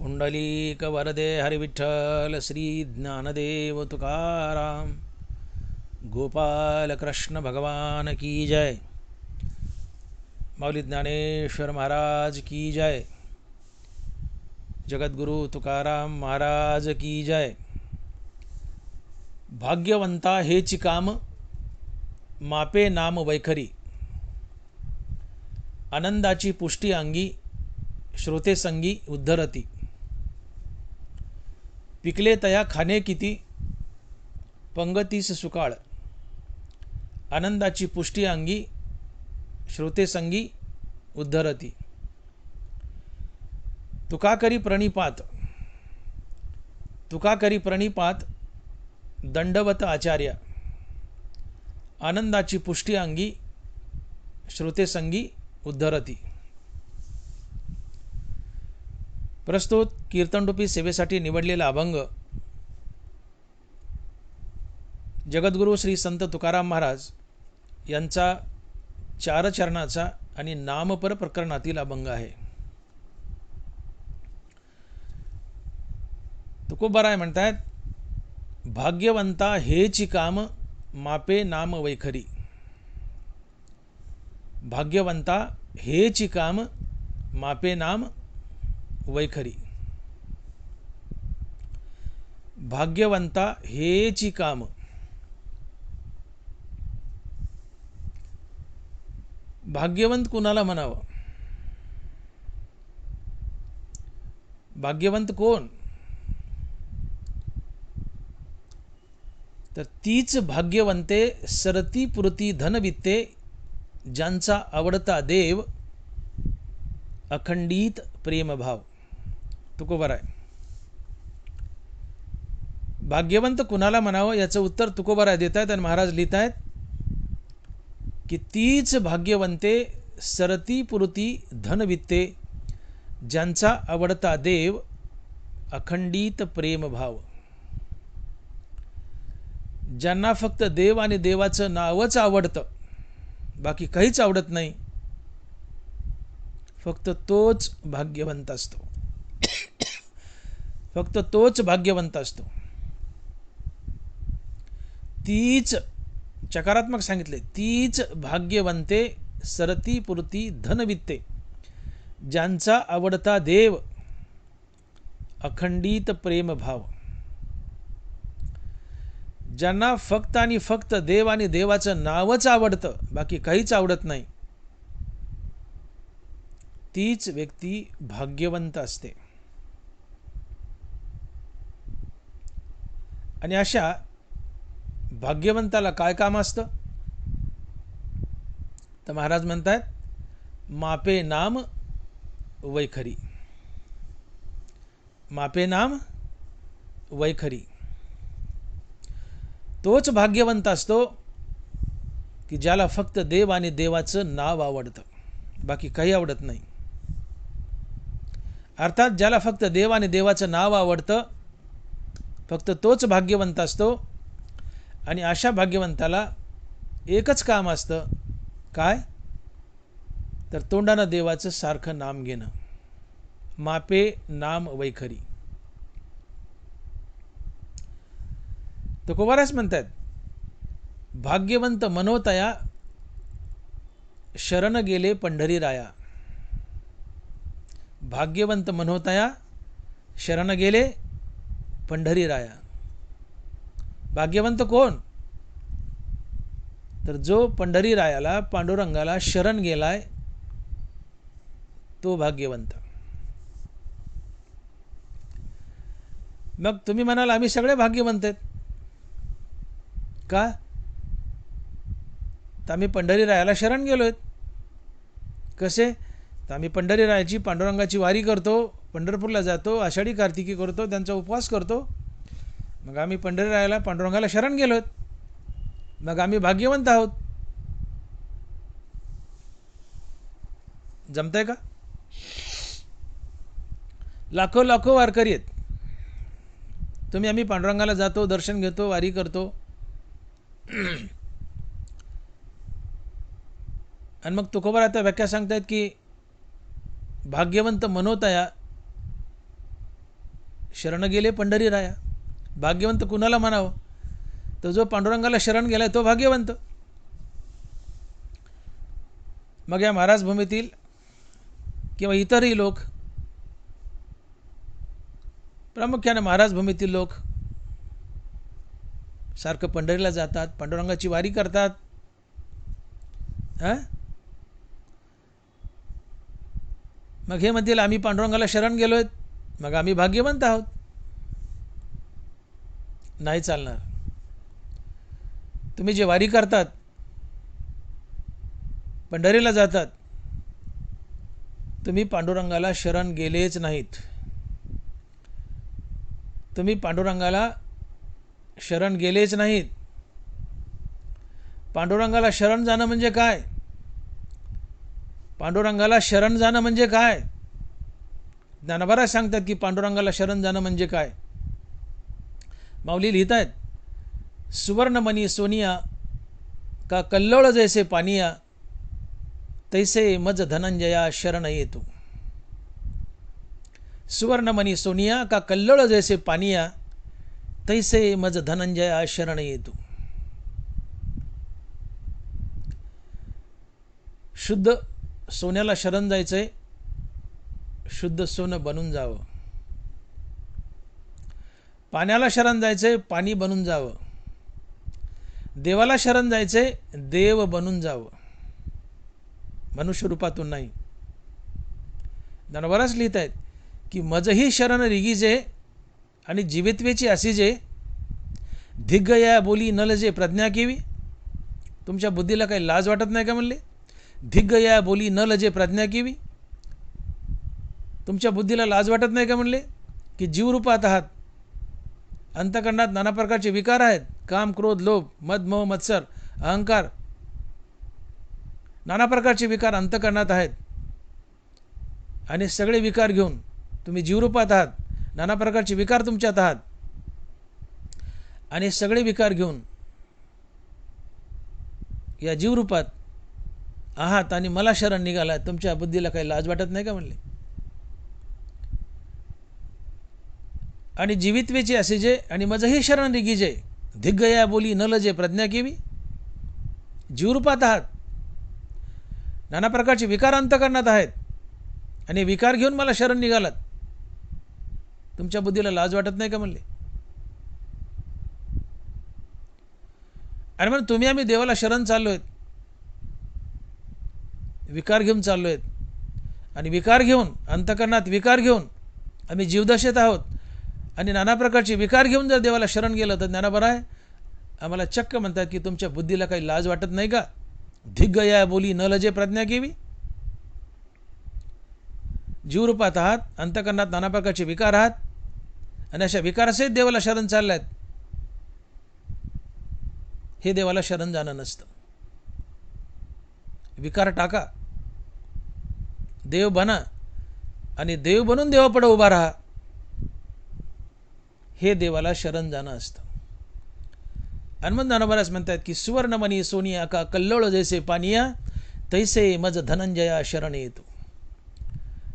पुंडलीक वरदे हरिविठ्ठल श्री ज्ञानदेव तुकाराम गोपाल कृष्ण भगवान की जय। माऊली ज्ञानेश्वर महाराज की जय। जगद्गुरु तुकाराम महाराज की जय। भाग्यवंता हेची काम मापे नाम वैखरी, आनंदाची पुष्टी अंगी श्रोते संगी उद्धरती। पिकले तया खाणे किती पंगतीस सुकाळ, आनंदाची पुष्टी अंगी श्रोते संगी उद्धरती। तुका करी प्रणिपात, तुका करी प्रणिपात दंडवत आचार्य, आनंदाची पुष्टी अंगी श्रोते संगी उद्धरती। प्रस्तुत कीर्तनरूपी सेवेसाठी निवडलेला अभंग जगद्गुरु श्री संत तुकाराम महाराज यांचा चार चरणाचा आणि नामपर प्रकरणातील अभंग आहे। तुकोबाराय म्हणतात, भाग्यवंता हेची काम मापे नाम वैखरी। भाग्यवंता हेची काम मापे नाम वैखरी। भाग्यवंता हेची काम, भाग्यवंत कुणाला म्हणावं? भाग्यवंत कोण? तर तीच भाग्यवंते सरती पुरती धनवित्ते, ज्यांचा आवडता देव अखंडित प्रेमभाव। तुकोबाराय भाग्यवंत कुणाला म्हणावं याचं उत्तर तुकोबाराय देत आहेत आणि महाराज लिहित आहेत की तीच भाग्यवंते सरती पुरती धनवित्ते, ज्यांचा आवडता देव अखंडित प्रेमभाव। ज्यांना फक्त देव आणि देवाचं नावच आवडतं, बाकी काहीच आवडत नाही, फक्त तोच भाग्यवंत असतो। फक्त तोच भाग्यवंत असतो। तीच चकारात्मक सांगितले, तीच भाग्यवंते सरती पुरती धनवित्ते, ज्यांचा आवडता देव अखंडित प्रेमभाव। ज्यांना फक्त आणि फक्त देव आणि देवाचं नावच आवडतं, बाकी काहीच आवडत नाही, तीच व्यक्ती भाग्यवंत असते। आणि अशा भाग्यवंताला काय काम असतं? तर महाराज म्हणतात, मापे नाम वैखरी। मापे नाम वैखरी। तोच भाग्यवंत असतो की ज्याला फक्त देव आणि देवाचं नाव आवडतं, बाकी काही आवडत नाही। अर्थात ज्याला फक्त देव आणि देवाचं नाव आवडतं, फक्त तोच भाग्यवंत असतो। आणि अशा भाग्यवंताला एकच काम असतं, काय? तर तोंडानं देवाचं सारखं नाम घेणं। मापे नाम वैखरी। तुकोबारास म्हणतात, भाग्यवंत मनोतया शरण गेले पंढरी राया। भाग्यवंत मनोतया शरण गेले पंढरी राया। भाग्यवंत कोण? तर जो पंढरी रायाला पांडुरंगाला शरण गेलाय, तो भाग्यवंत। मग तुम्ही म्हणाल आम्ही सगळे भाग्यवंत आहेत का? तर आम्ही पंढरी रायाला शरण गेलोय। कसे? तर आम्ही पंढरी रायाची पांडुरंगाची वारी करतो, पंढरपूरला जातो, आषाढी कार्तिकी करतो, त्यांचा उपवास करतो। मग आम्ही पंढरी रायाला पांडुरंगाला शरण गेलोय, मग आम्ही भाग्यवंत आहोत। जमतंय का? लाखो लाखो वारकरी आहेत। तुम्ही आम्ही पांडुरंगाला जातो, दर्शन घेतो, वारी करतो, आणि मग तुकोबार आता व्याख्या सांगतायत की भाग्यवंत मनोतया शरण गेले पंढरी राया. भाग्यवंत कुणाला म्हणावं? तर जो पांडुरंगाला शरण गेलाय तो भाग्यवंत. मग या महाराज भूमीतील किंवा इतरही लोक, प्रामुख्याने महाराज भूमीतील लोक सारखं पंढरीला जातात, पांडुरंगाची वारी करतात. मग हे म्हणतील आम्ही पांडुरंगाला शरण गेलोय, मग आम्ही भाग्यवंत आहोत. नाही चालणार. तुम्ही जे वारी करतात, पंढरीला जातात, तुम्ही पांडुरंगाला शरण गेलेच नाहीत. तुम्ही पांडुरंगाला शरण गेलेच नाहीत. पांडुरंगाला शरण जाणं म्हणजे काय? पांडुरंगाला शरण जाणं म्हणजे काय? ज्ञानोबा सांगतात की पांडुरंगाला शरण जाणं म्हणजे काय. माऊली लिहित आहेत, सुवर्णमणी सोनिया का कल्लोळ जैसे पानिया, तैसे मज धनंजया शरण येतो. सुवर्णमणी सोनिया का कल्लोळ जैसे पानिया, तैसे मज धनंजया शरण येतो. शुद्ध सोन्याला शरण जायचंय, शुद्ध सोनं बनून जावं. पाण्याला शरण जायचंय, पाणी बनून जावं. देवाला शरण जायचंय, देव बनून जावं, मनुष्य रूपातून नाही. ज्ञानोबाच लिहित आहेत की मजही शरण रिगीजे आणि जीवित्वेची असीजे, धिग्ग या बोली न लजे प्रज्ञा केवी. तुमच्या बुद्धीला काही लाज वाटत नाही का म्हणले? धिग्ग या बोली न लजे प्रज्ञा केवी. तुमच्या बुद्धीला लाज वाटत नाही का म्हणले की जीवरूपात आहात, अंतःकरणात नाना प्रकारचे विकार आहेत, काम क्रोध लोभ मद मोह मत्सर अहंकार, नाना प्रकारचे विकार अंतःकरणात आहेत. आणि सगळे विकार घेऊन तुम्ही जीवरूपात आहात, नाना प्रकारचे विकार तुमच्यात आहात, आणि सगळे विकार घेऊन या जीवरूपात आहात आणि मला शरण निघाला. तुमच्या बुद्धीला काही लाज वाटत नाही का म्हणले? आणि जीवित्वेची असे जे आणि मजही शरण रिगीजे, धिग्ग या बोली न लजे प्रज्ञा केवी. जीवरूपात आहात, नाना प्रकारचे विकार अंतःकरणात आहेत, आणि विकार घेऊन मला शरण निघालात. तुमच्या बुद्धीला लाज वाटत नाही का म्हणले? आणि म्हणून तुम्ही आम्ही देवाला शरण चाललोय, विकार घेऊन चाललोय, आणि विकार घेऊन अंतःकरणात विकार घेऊन आम्ही जीवदशेत आहोत, आणि नाना प्रकारचे विकार घेऊन जर देवाला शरण गेलं तर ज्ञानोबा आहे आम्हाला चक्क म्हणतात की तुमच्या बुद्धीला काही लाज वाटत नाही का? धिग्ग या बोली न लजे प्रज्ञा केवी. जीवरूपात आहात, अंतःकरणात नाना प्रकारचे विकार आहात, आणि अशा विकारासहित देवाला शरण चालल्यात. हे देवाला शरण जाणं नसतं. विकार टाका, देव बना, आणि देव बनून देवापुढे उभा राहा. हे देवाला शरण जाणं असतं. आणि मग ज्ञानोबाच म्हणतात की सुवर्णमणी सोनिया का कल्लोळ जैसे पानिया, तैसे मज धनंजया शरण येतो.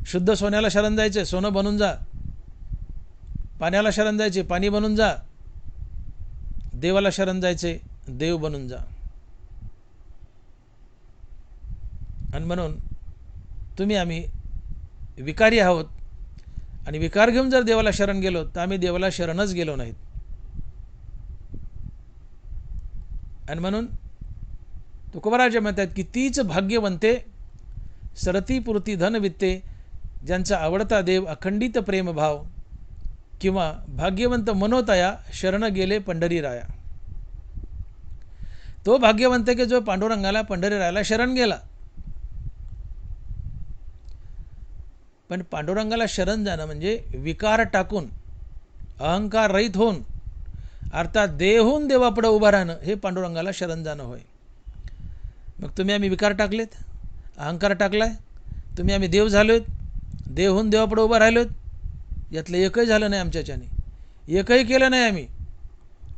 शुद्ध सोन्याला शरण जायचे, सोनं बनून जा. पाण्याला शरण जायचे, पाणी बनून जा. देवाला शरण जायचे, देव बनून जा. आणि म्हणून तुम्ही आम्ही विकारी आहोत, आणि विकार घेऊन जर देवाला शरण गेलो तर आम्ही देवाला शरणच गेलो नाहीत. आणि म्हणून तुकोबाराज म्हणतात की तीच भाग्यवंते सरती पुरती धन वित्ते, ज्यांचा आवडता देव अखंडित प्रेमभाव, किंवा भाग्यवंत मनोतया शरण गेले पंढरी राया. तो भाग्यवंत की जो पांडुरंगाला पंढरी रायाला शरण गेला. पण पांडुरंगाला शरण जाणं म्हणजे विकार टाकून अहंकार रहित होऊन, अर्थात देह होऊन देवापुढे उभं राहणं, हे पांडुरंगाला शरण जाणं होय. मग तुम्ही आम्ही विकार टाकलेत, अहंकार टाकलाय, तुम्ही आम्ही देव झालोत, देव होऊन देवापुढे उभं राहिलोत, यातलं एकही झालं नाही आमच्याच्याने, एकही केलं नाही आम्ही.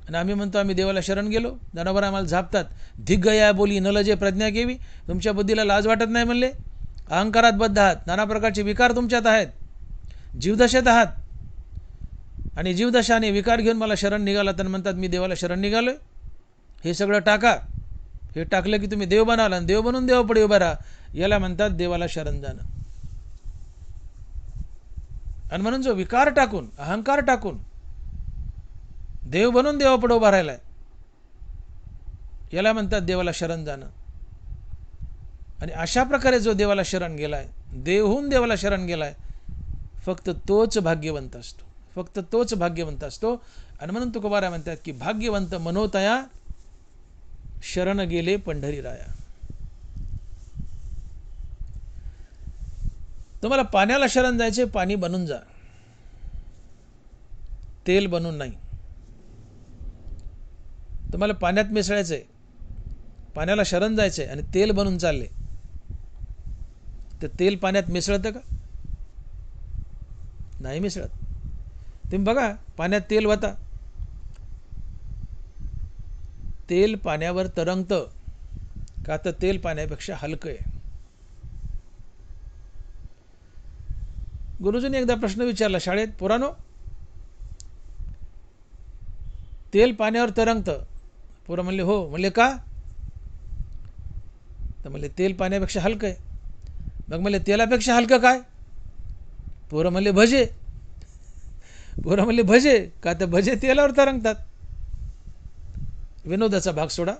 आणि आम्ही म्हणतो आम्ही देवाला शरण गेलो. ज्ञानोबा आम्हाला झापतात, धिग्ग या बोली न लजे प्रज्ञा केवी. तुमच्या बुद्धीला लाज वाटत नाही म्हणले? अहंकारात बद्ध आहात, नाना प्रकारचे विकार तुमच्यात आहेत, जीवदशेत आहात, आणि जीवदशाने विकार घेऊन मला शरण निघाला तर म्हणतात मी देवाला शरण निघालोय, हे सगळं टाका. हे टाकलं की तुम्ही देव बनाल आणि देव बनून देवापुढे उभा राहा, याला म्हणतात देवाला शरण जाणं. आणि म्हणून जो विकार टाकून, अहंकार टाकून देव बनून देवापुढे उभा राहिलाय, याला म्हणतात देवाला शरण जाणं. आणि अशा प्रकारे जो देवाला शरण गेलाय, देवहून देवाला शरण गेलाय, फक्त तोच भाग्यवंत असतो, फक्त तोच भाग्यवंत असतो. आणि म्हणून तुकोबारा म्हणतात की भाग्यवंत मनोतया शरण गेले पंढरीराया. तुम्हाला पाण्याला शरण जायचे, पाणी बनून जा, तेल बनून नाही. तुम्हाला पाण्यात मिसळायचंय, पाण्याला शरण जायचंय आणि तेल बनून चालले, तर तेल पाण्यात मिसळतं का? नाही मिसळत. तुम्ही बघा, पाण्यात तेल होता, तेल पाण्यावर तरंगतं का? तर तेल पाण्यापेक्षा हलकं आहे. गुरुजींनी एकदा प्रश्न विचारला शाळेत, पोरांनो, तेल पाण्यावर तरंगतं? पोरं म्हणले हो. म्हणले का? तर म्हणले तेल पाण्यापेक्षा हलकं आहे. मग म्हणले तेलापेक्षा हलकं काय? पोरं म्हणले भजे. पोरं म्हणले भजे का? तर भजे तेलावर तरंगतात. विनोदाचा भाग सोडा.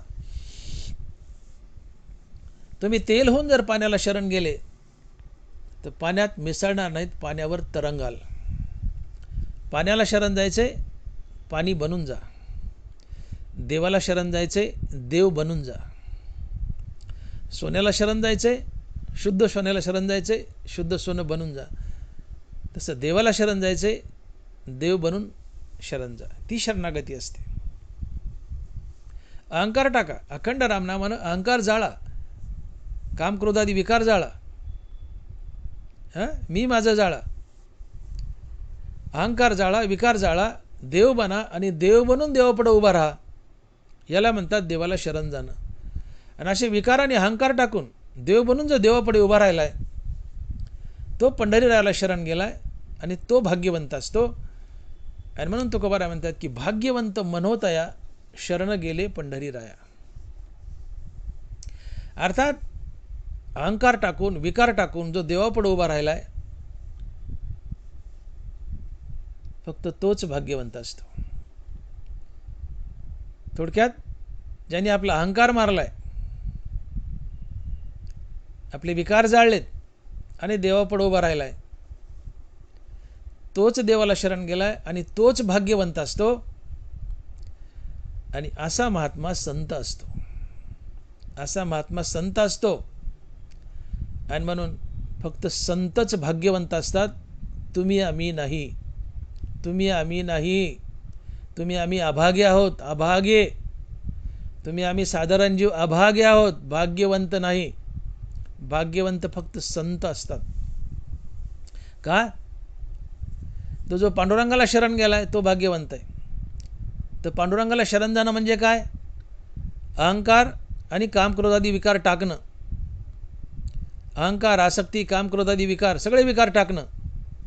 तुम्ही तेल होऊन जर पाण्याला शरण गेले तर पाण्यात मिसळणार नाहीत, पाण्यावर तरंगाल. पाण्याला शरण जायचे, पाणी बनून जा. देवाला शरण जायचे, देव बनून जा. सोन्याला शरण जायचे, शुद्ध सोन्याला शरण जायचे, शुद्ध सोनं बनून जा. तसं देवाला शरण जायचे, देव बनून शरण जा. ती शरणागती असते. अहंकार टाका, अखंड रामनामानं अहंकार जाळा, काम क्रोधादी विकार जाळा. मी माझं जाळा, अहंकार जाळा, विकार जाळा, देव बना आणि देव बनून देवापुढे उभा राहा, याला म्हणतात देवाला शरण जाणं. आणि असे विकार आणि अहंकार टाकून देव बनून जो देवापुढे उभा राहिलाय, तो पंढरीरायाला शरण गेलाय आणि तो भाग्यवंत असतो. आणि म्हणून तुकोबारा म्हणतात की भाग्यवंत मनोतया शरण गेले पंढरीराया. अर्थात अहंकार टाकून, विकार टाकून जो देवापुढे उभा राहिलाय, फक्त तोच भाग्यवंत असतो. थोडक्यात ज्यांनी आपला अहंकार मारलाय, आपले विकार जाळलेत आणि देवापुढे उभा राहिलाय, तोच देवाला शरण गेलाय आणि तोच भाग्यवंत असतो. आणि असा महात्मा संत असतो, असा महात्मा संत असतो. आणि म्हणून फक्त संतच भाग्यवंत असतात. तुम्ही आम्ही नाही, तुम्ही आम्ही नाही. तुम्ही आम्ही अभागे आहोत, अभागे. तुम्ही आम्ही साधारण जीव अभागे आहोत, भाग्यवंत नाही. भाग्यवंत फक्त संत असतात. का? तो जो पांडुरंगाला शरण गेलाय तो भाग्यवंत आहे. तर पांडुरंगाला शरण जाणं म्हणजे काय? अहंकार आणि कामक्रोधादी विकार टाकणं. अहंकार, आसक्ती, कामक्रोधादी विकार, सगळे विकार टाकणं.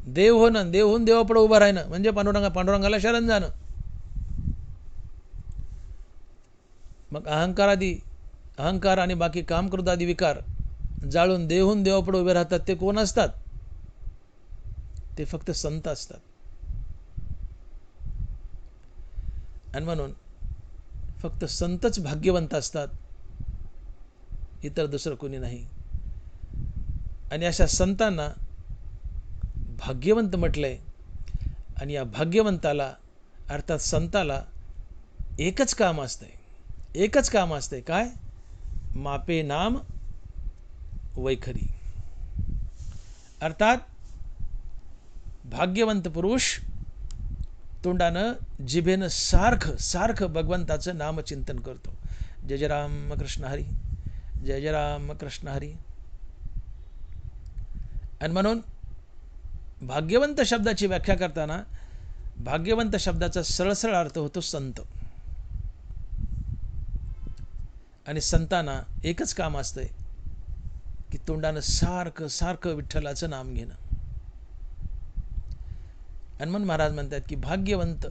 देव होणं, देव होऊन देवापुढे उभं राहणं म्हणजे पांडुरंगाला शरण जाणं. मग अहंकार आणि बाकी कामक्रोधादी विकार जाळून देवहून देवापुढे उभे राहतात, ते कोण असतात? ते फक्त संत असतात. आणि म्हणून फक्त संतच भाग्यवंत असतात, इतर दुसरं कोणी नाही. आणि अशा संतांना भाग्यवंत म्हटलंय. आणि या भाग्यवंताला अर्थात संताला एकच काम असतंय, एकच काम असतंय. काय? मापे नाम वैखरी. अर्थात भाग्यवंत पुरुष तोंडानं, जिभेनं सारखं सारखं भगवंताचं नामचिंतन करतो. जय जय राम कृष्ण हरी, जय जय राम कृष्ण हरी. आणि म्हणून भाग्यवंत शब्दाची व्याख्या करताना भाग्यवंत शब्दाचा सरळ अर्थ होतो संत. आणि संतांना एकच काम असतंय की तोंडानं सारखं सारखं विठ्ठलाचं नाम घेणं. हनुमान महाराज म्हणतात की भाग्यवंत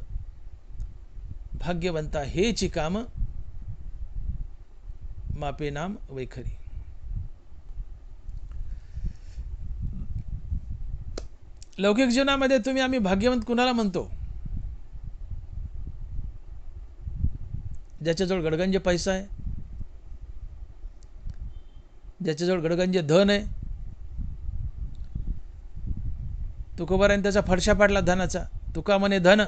भाग्यवंता हेची काम मापे नाम वैखरी. लौकिक जीवनामध्ये आम्ही भाग्यवंत कुणाला म्हणतो? ज्याच्याजवळ गडगंज पैसा आहे, ज्याच्याजवळ गडगंज धन आहे. तुकोबाराने त्याचा फडशा पाडला धनाचा. तुका म्हणे धन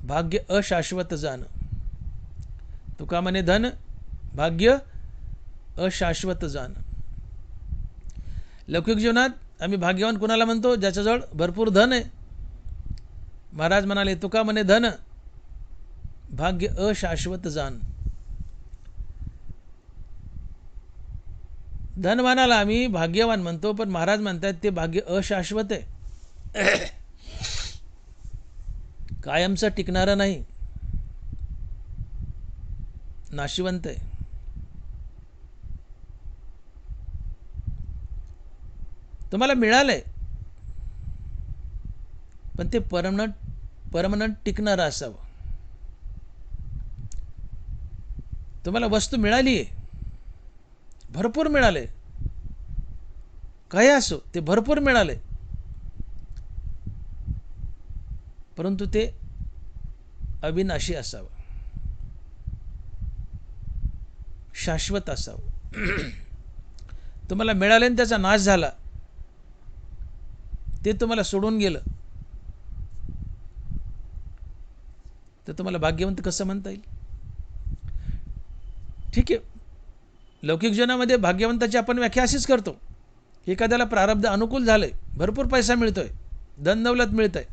भाग्य अशाश्वत जाण. तुका म्हणे धन भाग्य अशाश्वत जाण. लौकिक जीवनात आम्ही भाग्यवान कुणाला म्हणतो? ज्याच्याजवळ भरपूर धन आहे. महाराज म्हणाले तुका म्हणे धन भाग्य अशाश्वत जाण. धनवानाला आम्ही भाग्यवान म्हणतो, पण महाराज म्हणतात ते भाग्य अशाश्वत आहे, कायमचं टिकणारं नाही, नाशिवंत आहे. तुम्हाला मिळालंय पण ते परमनंट टिकणारं असावं. तुम्हाला वस्तू मिळाली आहे, भरपूर मिळाले, काही असो ते भरपूर मिळाले, परंतु ते अविनाशी असावं, शाश्वत असावं. तुम्हाला मिळाले आणि त्याचा नाश झाला, ते तुम्हाला सोडून गेलं, तर तुम्हाला भाग्यवंत कसं म्हणता येईल? ठीक आहे, लौकिक जीवनामध्ये भाग्यवंताची आपण व्याख्या अशीच करतो. एखाद्याला प्रारब्ध अनुकूल झालंय, भरपूर पैसा मिळतोय, धन दौलत मिळतंय,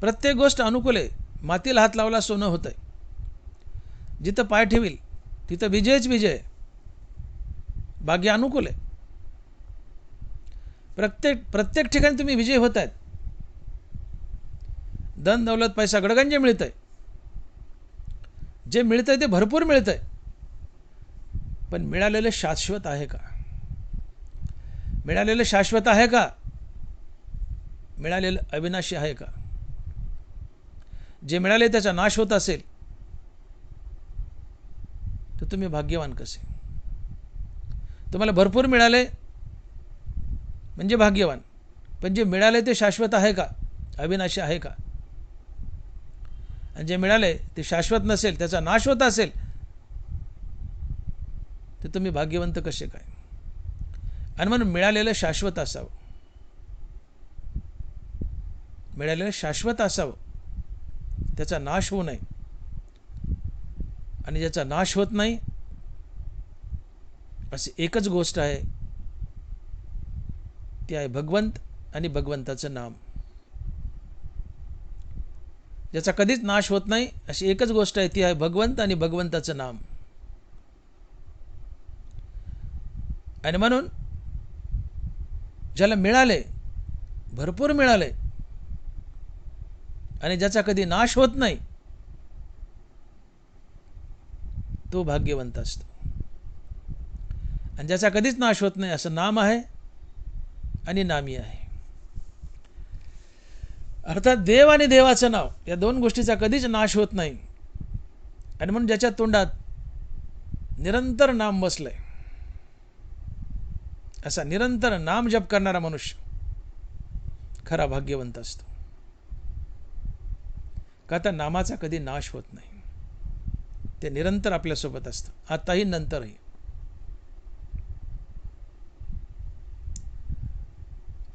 प्रत्येक गोष्ट अनुकूल आहे. मातीला हात लावला सोनं होत आहे, जिथं पाय ठेवील तिथं विजयच विजय. भाग्य अनुकूल आहे. प्रत्येक ठिकाणी तुम्ही विजय होत आहेत. धन दौलत पैसा गडगंज मिळतंय, जे मिळतंय ते भरपूर मिळतंय, पण मिळालेलं शाश्वत आहे का? मिळालेलं शाश्वत आहे का? मिळालेलं अविनाशी आहे का? जे मिळाले त्याचा नाश होत असेल तर तुम्ही भाग्यवान कसे? तुम्हाला भरपूर मिळाले म्हणजे भाग्यवान, पण जे मिळाले ते शाश्वत आहे का? अविनाशी आहे का? आणि जे मिळाले ते शाश्वत नसेल, त्याचा नाश होत असेल, तर तुम्ही भाग्यवंत कसे काय? आणि म्हणून मिळालेलं शाश्वत असावं, मिळालेलं शाश्वत असावं, त्याचा नाश होऊ नये. आणि ज्याचा नाश होत नाही अशी एकच गोष्ट आहे, ती आहे भगवंत आणि भगवंताचं नाम. ज्याचा कधीच नाश होत नाही अशी एकच गोष्ट आहे, ती आहे भगवंत आणि भगवंताचं नाम. आणि म्हणून ज्याला मिळाले, भरपूर मिळाले, आणि ज्याचा कधी नाश होत नाही, तो भाग्यवंत असतो. आणि ज्याचा कधीच नाश होत नाही असं नाम आहे आणि नामी आहे. अर्थात देव आणि देवाचं नाव या दोन गोष्टीचा कधीच नाश होत नाही. आणि म्हणून ज्याच्या तोंडात निरंतर नाम बसलंय, असा निरंतर नाम जप करणारा मनुष्य खरा भाग्यवंत असतो. का तर नामाचा कधी नाश होत नाही, ते निरंतर आपल्यासोबत असतं, आताही नंतरही.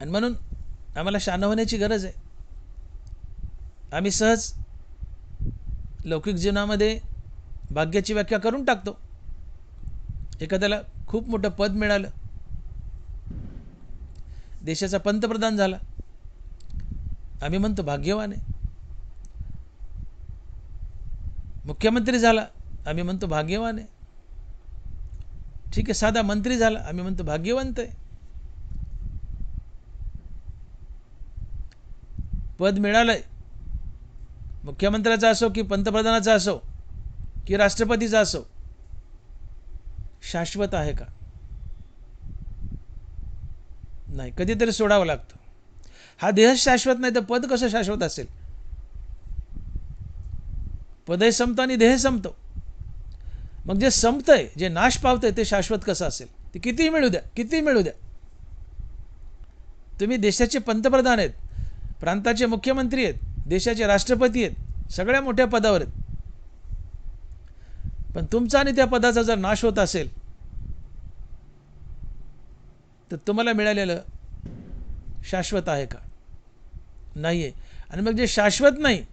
आणि म्हणून आम्हाला शहाणं होण्याची गरज आहे. आम्ही सहज लौकिक जीवनामध्ये भाग्याची व्याख्या करून टाकतो. एखाद्याला खूप मोठं पद मिळालं, देशाचा पंतप्रधान झाला, आम्ही म्हणतो भाग्यवान आहे. मुख्यमंत्री झाला, आम्ही म्हणतो भाग्यवान आहे. ठीक आहे, साधा मंत्री झाला, आम्ही म्हणतो भाग्यवंत आहे. पद मिळालंय, मुख्यमंत्र्याचा असो की पंतप्रधानाचा असो की राष्ट्रपतीचा असो, शाश्वत आहे का? नाही, कधीतरी सोडावं लागतं. हा देह शाश्वत नाही तर पद कसं शाश्वत असेल? पदही संपतं आणि देह संपतो. मग जे संपतंय, जे नाश पावतंय ते शाश्वत कसं असेल? ते कितीही मिळू द्या, कितीही मिळू द्या. तुम्ही देशाचे पंतप्रधान आहेत, प्रांताचे मुख्यमंत्री आहेत, देशाचे राष्ट्रपती आहेत, सगळ्या मोठ्या पदावर आहेत, पण तुमचा आणि त्या पदाचा जर नाश होत असेल तर तुम्हाला मिळालेलं शाश्वत आहे का? नाही आहे. आणि मग जे शाश्वत नाही,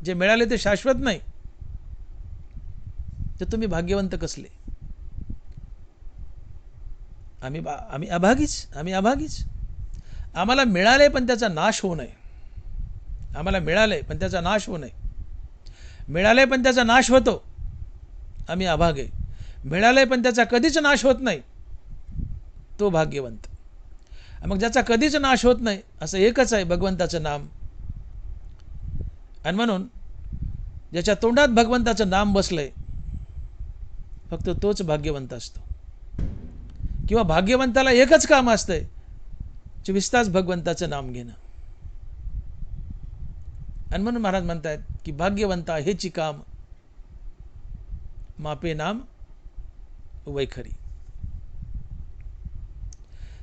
जे मिळाले ते शाश्वत नाही, तर तुम्ही भाग्यवंत कसले? आम्ही अभागीच. आम्हाला मिळाले पण त्याचा नाश होऊ नये. आम्हाला मिळाले पण त्याचा नाश होऊ नये. मिळाले पण त्याचा नाश होतो, आम्ही अभाग आहे. मिळाले पण त्याचा कधीच नाश होत नाही, तो भाग्यवंत. मग ज्याचा कधीच नाश होत नाही असं एकच आहे भगवंताचं नाम. आणि म्हणून ज्याच्या तोंडात भगवंताचं नाम बसलंय फक्त तोच भाग्यवंत असतो. किंवा भाग्यवंताला एकच काम असतंय, 24 तास भगवंताचं नाम घेणं. आणि म्हणून महाराज म्हणतात की भाग्यवंता हेची काम मापे नाम वैखरी.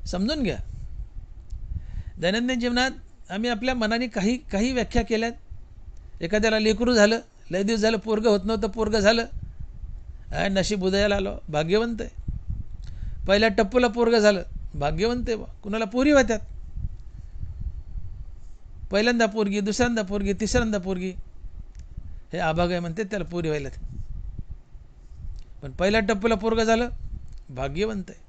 समजून घ्या. दैनंदिन जीवनात आम्ही आपल्या मनाने काही व्याख्या केल्यात. एखाद्याला लेकरू झालं, लय दिवस झालं पोरगं होत नव्हतं, पोरगं झालं, नशीब उदयाला आलो, भाग्यवंत आहे. पहिल्या टप्पूला पोरगं झालं, भाग्यवंत आहे. कुणाला पोरी होत्यात, पहिल्यांदा पोरगी, दुसऱ्यांदा पोरगी, तिसऱ्यांदा पोरगी, हे अभाग आहे म्हणते, त्याला पोरी व्हायलात. पण पहिल्या टप्पूला पोरगं झालं, भाग्यवंत आहे.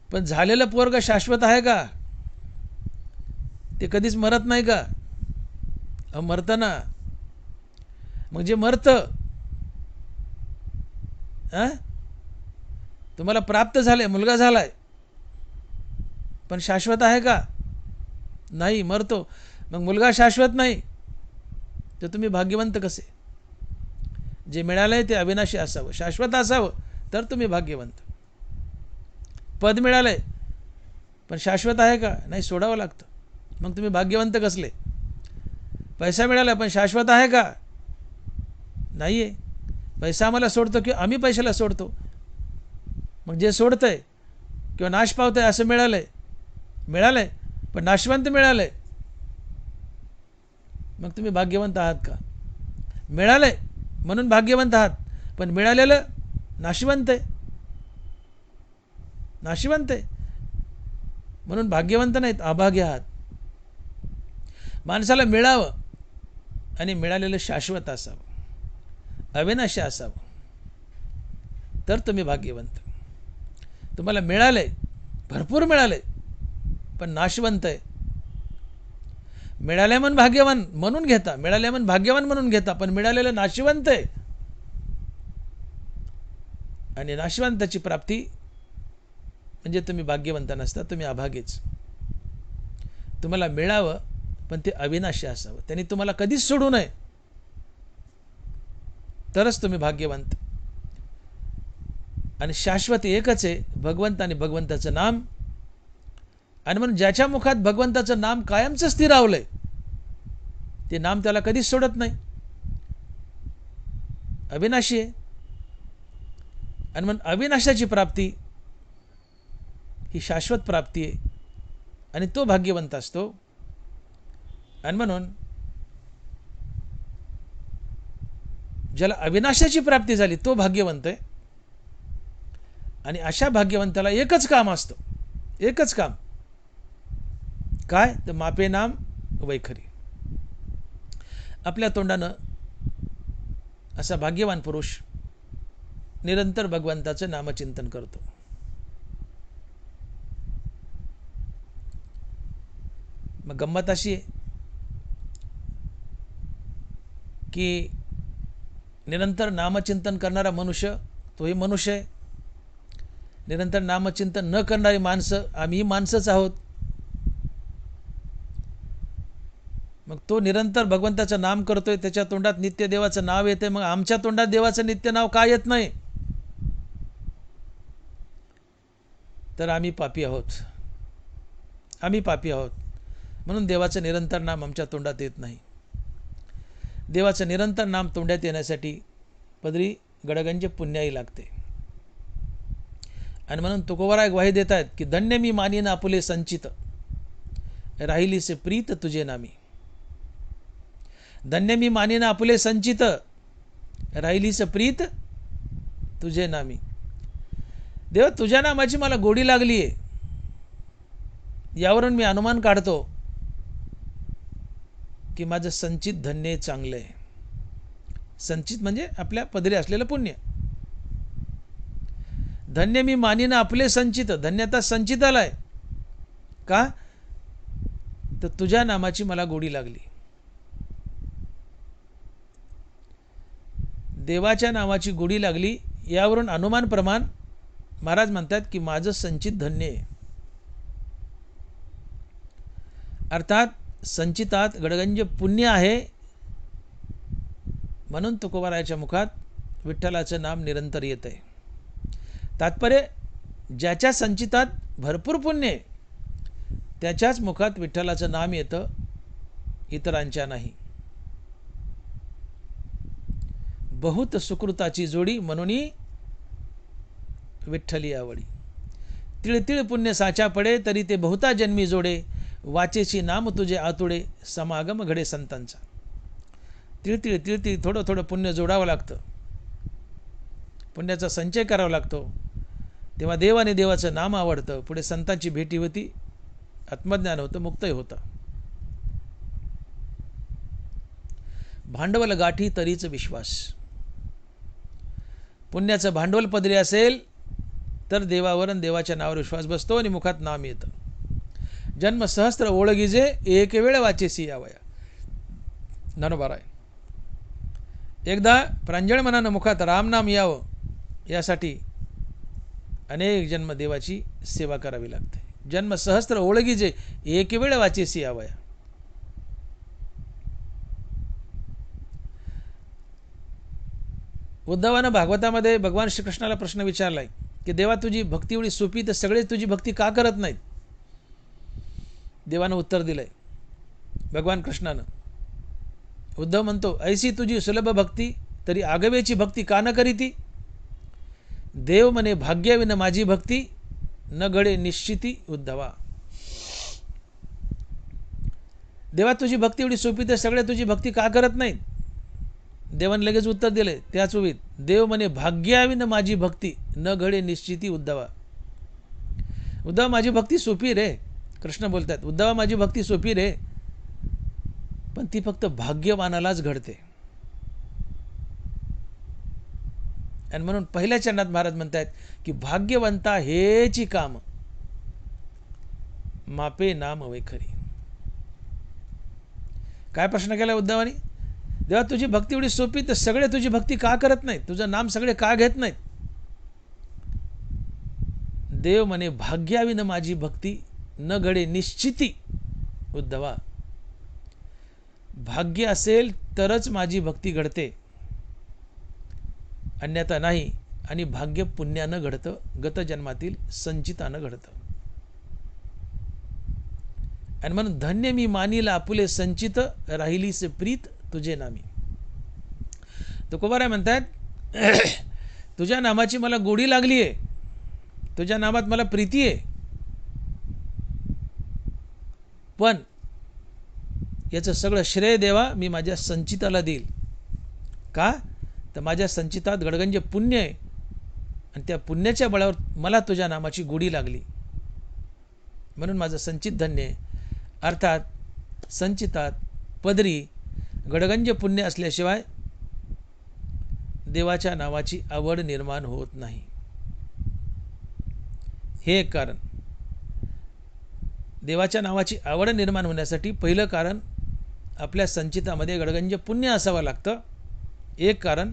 पण झालेलं पोरगं शाश्वत आहे का? ते कधीच मरत नाही का? मरतं ना. मग जे मरतं, तुम्हाला प्राप्त झाले, मुलगा झालाय, पण शाश्वत आहे का? नाही, मरतो. मग मुलगा शाश्वत नाही तर तुम्ही भाग्यवंत कसे? जे मिळालंय ते अविनाशी असावं, शाश्वत असावं, तर तुम्ही भाग्यवंत. पद मिळालंय पण शाश्वत आहे का? नाही, सोडावं लागतं. मग तुम्ही भाग्यवंत कसले? पैसा मिळाला पण शाश्वत आहे का? नाही आहे. पैसा आम्हाला सोडतो की आम्ही पैशाला सोडतो? मग जे सोडतंय किंवा नाश पावतंय असं मिळालंय पण नाशवंत मिळालंय, मग तुम्ही भाग्यवंत आहात का? मिळालंय म्हणून भाग्यवंत आहात, पण मिळालेलं नाशवंत आहे, म्हणून भाग्यवंत नाहीत, अभाग्य आहात. माणसाला मिळावं आणि मिळालेलं शाश्वत असावं, अविनाशी असावं, तर तुम्ही भाग्यवंत. तुम्हाला मिळालंय, भरपूर मिळालंय, पण नाशवंत आहे. मिळाले म्हणून भाग्यवान म्हणून घेता, मिळाले म्हणून भाग्यवान म्हणून घेता, पण मिळालेलं नाशवंत आहे. आणि नाशवंताची प्राप्ती म्हणजे तुम्ही भाग्यवंत नसता, तुम्ही अभागीच. तुम्हाला मिळावं पण ते अविनाशी असावं, त्यांनी तुम्हाला कधीच सोडू नये, तरच तुम्ही भाग्यवंत. आणि शाश्वत एकच आहे, भगवंत आणि भगवंताचं नाम. आणि म्हणून ज्याच्या मुखात भगवंताचं नाम कायमचं स्थिरावलंय, ते नाम त्याला कधीच सोडत नाही, अविनाशी आहे. आणि म्हणून अविनाशाची प्राप्ती ही शाश्वत प्राप्ती आहे, आणि तो भाग्यवंत असतो. आणि म्हणून ज्याला अविनाशाची प्राप्ती झाली तो भाग्यवंत आहे. आणि अशा भाग्यवंताला एकच काम असतं, एकच काम, काय? तर मापे नाम वैखरी. आपल्या तोंडानं असा भाग्यवान पुरुष निरंतर भगवंताचं नामचिंतन करतो. मग गंमत अशी आहे की निरंतर नामचिंतन करणारा मनुष्य तोही मनुष्य आहे, निरंतर नामचिंतन न करणारी माणसं आम्ही माणसंच आहोत. मग तो निरंतर भगवंताचं नाम करतोय, त्याच्या तोंडात नित्य देवाचं नाव येते, मग आमच्या तोंडात देवाचं नित्य नाव का येत नाही? तर आम्ही पापी आहोत, आम्ही पापी आहोत. म्हणून देवाचं निरंतर नाम आमच्या तोंडात येत नाही. देवाचं निरंतर नाम तोंडात येण्यासाठी पदरी गडगंज पुण्याई लागते. आणि म्हणून तुकोबाराय ग्वाही देत आहेत की धन्य मी मानीन आपुले संचित, राहिलीसे प्रीत तुझे नामी. धन्य मी मानीन आपुले संचित, राहिलीसे प्रीत तुझे नामी. देवा, तुझ्या नामाची मला गोडी लागली आहे. यावरून मी अनुमान काढतो की माझं संचित धन्य चांगलं आहे. संचित म्हणजे आपल्या पदरी असलेलं पुण्य. धन्य मी मानीन आपले संचित, धन्यता संचित आलाय का, तर तुझ्या नामाची मला गोडी लागली. देवाच्या नामाची गोडी लागली, यावरून अनुमान प्रमाण महाराज म्हणतात की माझं संचित धन्य आहे. अर्थात संचितात गडगंज पुण्य आहे. म्हणून तुकोबारायाच्या मुखात विठ्ठलाचं नाम निरंतर येत आहे. तात्पर्य, ज्याच्या संचितात भरपूर पुण्य आहे त्याच्याच मुखात विठ्ठलाचं नाम येतं, इतरांच्या नाही. बहुत सुकृताची जोडी म्हणून विठ्ठली आवडी. तिळतिळ पुण्य साचा पडे तरी ते बहुता जन्मी जोडे, वाचेची नाम तुझे आतुडे समागम घडे संतांचा. तिळतिळ तिळतिळ थोडं थोडं पुण्य जोडावं लागतं, पुण्याचा संचय करावा लागतो. तेव्हा देव आणि देवाचं नाम आवडतं. पुढे संतांची भेटी होती, आत्मज्ञान होतं, मुक्तही होतं. भांडवल गाठी तरीच विश्वास. पुण्याचं भांडवल पदरी असेल तर देवावर आणि देवाच्या नावावर विश्वास बसतो आणि मुखात नाम येतं. जन्म सहस्त्र ओळगीजे एक वेळ वाचेसी यावया. ज्ञानोबाराय. एकदा प्रांजळ मनानं मुखात रामनाम यावं यासाठी अनेक जन्म देवाची सेवा करावी लागते. जन्म सहस्त्र ओळगीजे एक वेळ वाचेसी यावया. उद्धवानं भागवतामध्ये भगवान श्रीकृष्णाला प्रश्न विचारलाय की देवा, तुझी भक्ती एवढी सोपी तर सगळे तुझी भक्ती का करत नाहीत. देवानं उत्तर दिलंय भगवान कृष्णानं. उद्धव म्हणतो, ऐसी तुझी सुलभ भक्ती तरी आगवेची भक्ती का न करीती. देव म्हणे भाग्याविन माझी भक्ती न घडे निश्चिती उद्धवा. देवा, तुझी भक्ती एवढी सोपी तर सगळे तुझी भक्ती का करत नाहीत. देवाने लगेच उत्तर दिले त्याच ओळीत, देव म्हणे भाग्याविन माझी भक्ती न घडे निश्चिती उद्धवा. उद्धव, माझी भक्ती सोपी रे. कृष्ण बोलतात, उद्धवा, माझी भक्ती सोपी रे, पण ती फक्त भाग्यवानालाच घडते. आणि म्हणून पहिल्या चरणात महाराज म्हणतात की भाग्यवंता हेची काम मापे नाम वैखरी. काय प्रश्न केला उद्धवानी. देवा, तुझी भक्ती एवढी सोपी तर सगळे तुझी भक्ती का करत नाहीत, तुझं नाम सगळे का घेत नाहीत. देव म्हणे भाग्याविन माझी भक्ती न घडे निश्चिती उद्धवा. भाग्य असेल तरच माझी भक्ती घडते, अन्यथा नाही. आणि भाग्य पुण्यानं घडतं, गत जन्मातील संचितानं घडतं. आणि म्हणून धन्य मी मानीला आपुले संचित, राहिलीसे प्रीत तुझे नामी. तुकोबाराय म्हणतात तुझ्या नामाची मला गोडी लागली आहे, तुझ्या नामात मला प्रीती आहे, पण याचं सगळं श्रेय देवा मी माझ्या संचिताला देईल. का, तर माझ्या संचितात गडगंज पुण्य आहे आणि त्या पुण्याच्या बळावर मला तुझ्या नामाची गोडी लागली, म्हणून माझं संचित धन्य आहे. अर्थात संचितात पदरी गडगंज पुण्य असल्याशिवाय देवाच्या नावाची आवड निर्माण होत नाही. हे एक कारण. देवाच्या नावाची आवड निर्माण होण्यासाठी पहिलं कारण आपल्या संचितामध्ये गडगंज पुण्य असावं लागतं, एक कारण.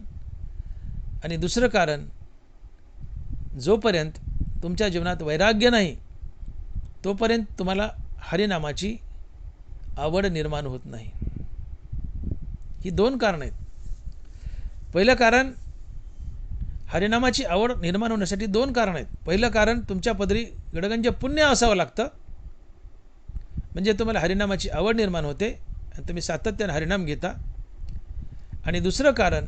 आणि दुसरं कारण, जोपर्यंत तुमच्या जीवनात वैराग्य नाही तोपर्यंत तुम्हाला हरिनामाची आवड निर्माण होत नाही. ही दोन कारण आहेत. पहिलं कारण, हरिनामाची आवड निर्माण होण्यासाठी दोन कारण आहेत. पहिलं कारण तुमच्या पदरी गडगंज पुण्य असावं लागतं, म्हणजे तुम्हाला हरिनामाची आवड निर्माण होते आणि तुम्ही सातत्याने हरिनाम घेता. आणि दुसरं कारण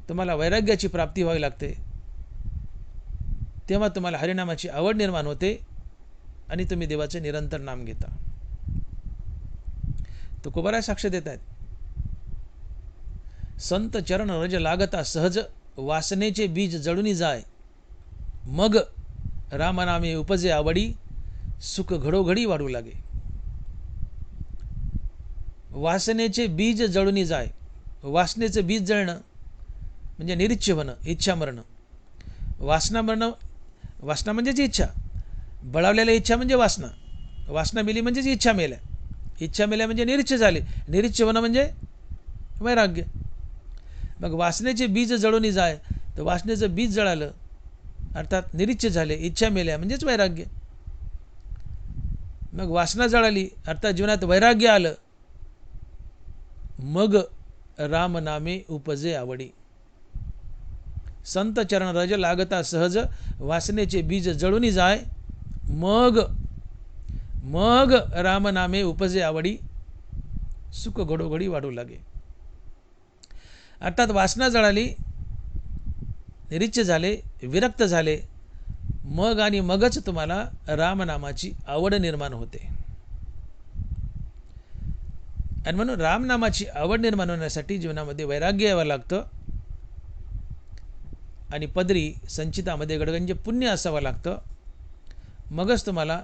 तुम्हाला वैराग्याची प्राप्ती व्हावी लागते, तेव्हा तुम्हाला हरिनामाची आवड निर्माण होते आणि तुम्ही देवाचे निरंतर नाम घेता. तुकोबाराय साक्ष देत आहेत. संत चरण रज लागता सहज, वासनेचे बीज जळूनी जाय, मग रामनामे उपजे आवडी, सुख घडोघडी वाढू लागे. वासनेचे बीज जळूनी जाय. वासनेचं बीज जळणं म्हणजे निरीच्छ होणं, इच्छा मरणं. वासना मरणं, वासना म्हणजेच इच्छा. बळावलेल्या इच्छा म्हणजे वासना. वासना मेली म्हणजेच इच्छा मेल्या. इच्छा मेल्या म्हणजे निरीच्छ झाले. निरीच्छ होणं म्हणजे वैराग्य. मग वासनेचे बीज जळूनी जाय, तर वासनेचं बीज जळालं अर्थात निरीच्छ झाले, इच्छा मेल्या म्हणजेच वैराग्य. मग वासना जळाली अर्थात जीवनात वैराग्य आलं, मग राम नामे उपजे आवडी. संत चरण रज लागता सहज, वासनेचे बीज जळूनी जाय, मग राम नामे उपजे आवडी, सुख घडोघडी वाढू लागे. अर्थात वासना जळाली, निरीच्छ झाले, विरक्त झाले, मग आणि मगच तुम्हाला रामनामाची आवड निर्माण होते. आणि म्हणून रामनामाची आवड निर्माण होण्यासाठी जीवनामध्ये वैराग्य यावं लागतं आणि पदरी संचितामध्ये गडगंज पुण्य असावं लागतं. मगच तुम्हाला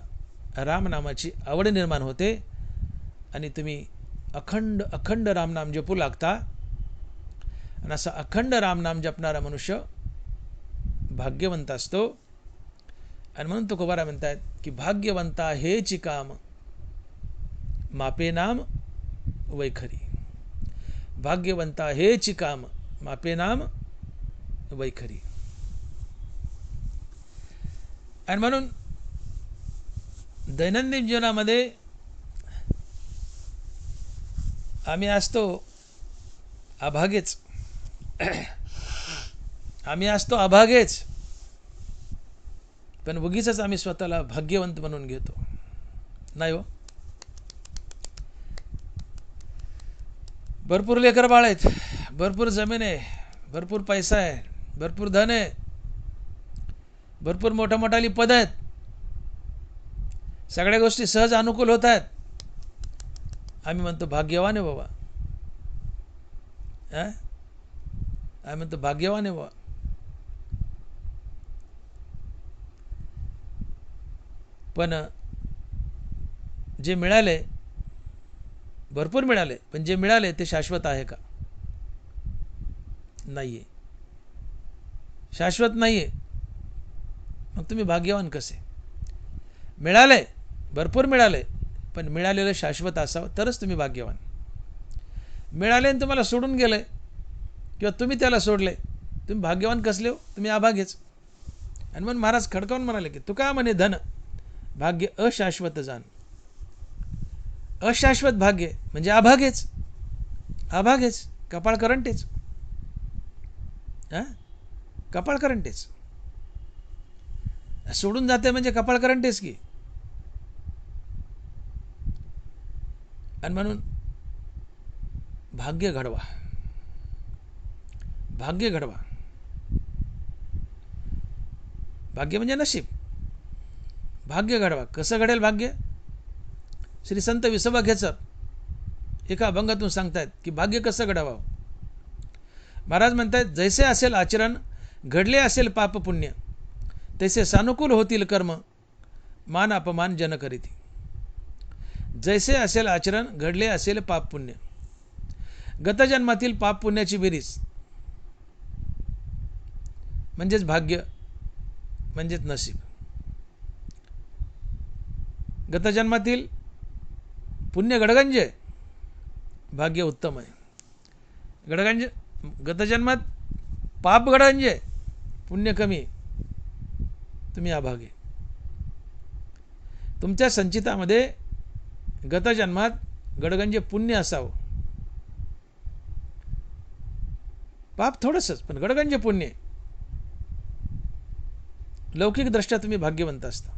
रामनामाची आवड निर्माण होते आणि तुम्ही अखंड अखंड रामनाम जपू लागता. आणि असा अखंड रामनाम जपणारा मनुष्य भाग्यवंत असतो. आणि म्हणून तुकोबाराय म्हणतात की भाग्यवंता हेची काम, मापे नाम वैखरी. भाग्यवंता हेची काम, मापे नाम वैखरी. आणि म्हणून दैनंदिन जीवनामध्ये आम्ही असतो अभागेच. आम्ही असतो अभागेच, पण उगीचच आम्ही स्वतःला भाग्यवंत म्हणून घेतो. नाही हो. भरपूर लेकर बाळ आहेत, भरपूर जमीन आहे, भरपूर पैसा आहे, भरपूर धन आहे, भरपूर मोठ्या मोठाली पद आहेत, सगळ्या गोष्टी सहज अनुकूल होत आहेत. आम्ही म्हणतो भाग्यवान आहे बाबा. आम्ही म्हणतो भाग्यवान आहे बाबा. पण जे मिळाले, भरपूर मिळाले, पण जे मिळाले ते शाश्वत आहे का? नाहीये. शाश्वत नाहीये. मग तुम्ही भाग्यवान कसे? मिळाले, भरपूर मिळाले, पण मिळालेलं शाश्वत असावं तरच तुम्ही भाग्यवान. मिळाले आणि तुम्हाला सोडून गेले किंवा तुम्ही त्याला सोडले, तुम्ही भाग्यवान कसले हो? तुम्ही अभागेच. आणि मग महाराज खडकावून म्हणाले की तुका म्हणे धन भाग्य अशाश्वत जाण. अशाश्वत भाग्य म्हणजे अभागेच. अभागेच, कपाळ करंटेच. कपाळ करंटेच. सोडून जाते म्हणजे कपाळ करंटेच की. आणि म्हणून भाग्य घडवा. भाग्य घडवा. भाग्य म्हणजे नशीब. भाग्य घडवा. कसं घडेल भाग्य? श्री संत विसोबा घेचर एका अभंगातून सांगतायत की भाग्य कसं घडावं. महाराज म्हणतायत जैसे असेल आचरण, घडले असेल पाप पुण्य, तैसे सानुकूल होतील कर्म, मान अपमान जन करीती. जैसे असेल आचरण, घडले असेल पाप पुण्य. गतजन्मातील पाप पुण्याची बेरीज म्हणजेच भाग्य, म्हणजेच नशीब. गतजन्मातील पुण्य गडगंज, भाग्य उत्तम आहे. गडगंज गतजन्मात पाप गडगंज, पुण्य कमी, तुम्ही अभागे. तुमच्या संचितामध्ये गतजन्मात गडगंज पुण्य असावं. पाप थोडंसंच पण गडगंज पुण्य. लौकिकदृष्ट्या तुम्ही भाग्यवंत असता.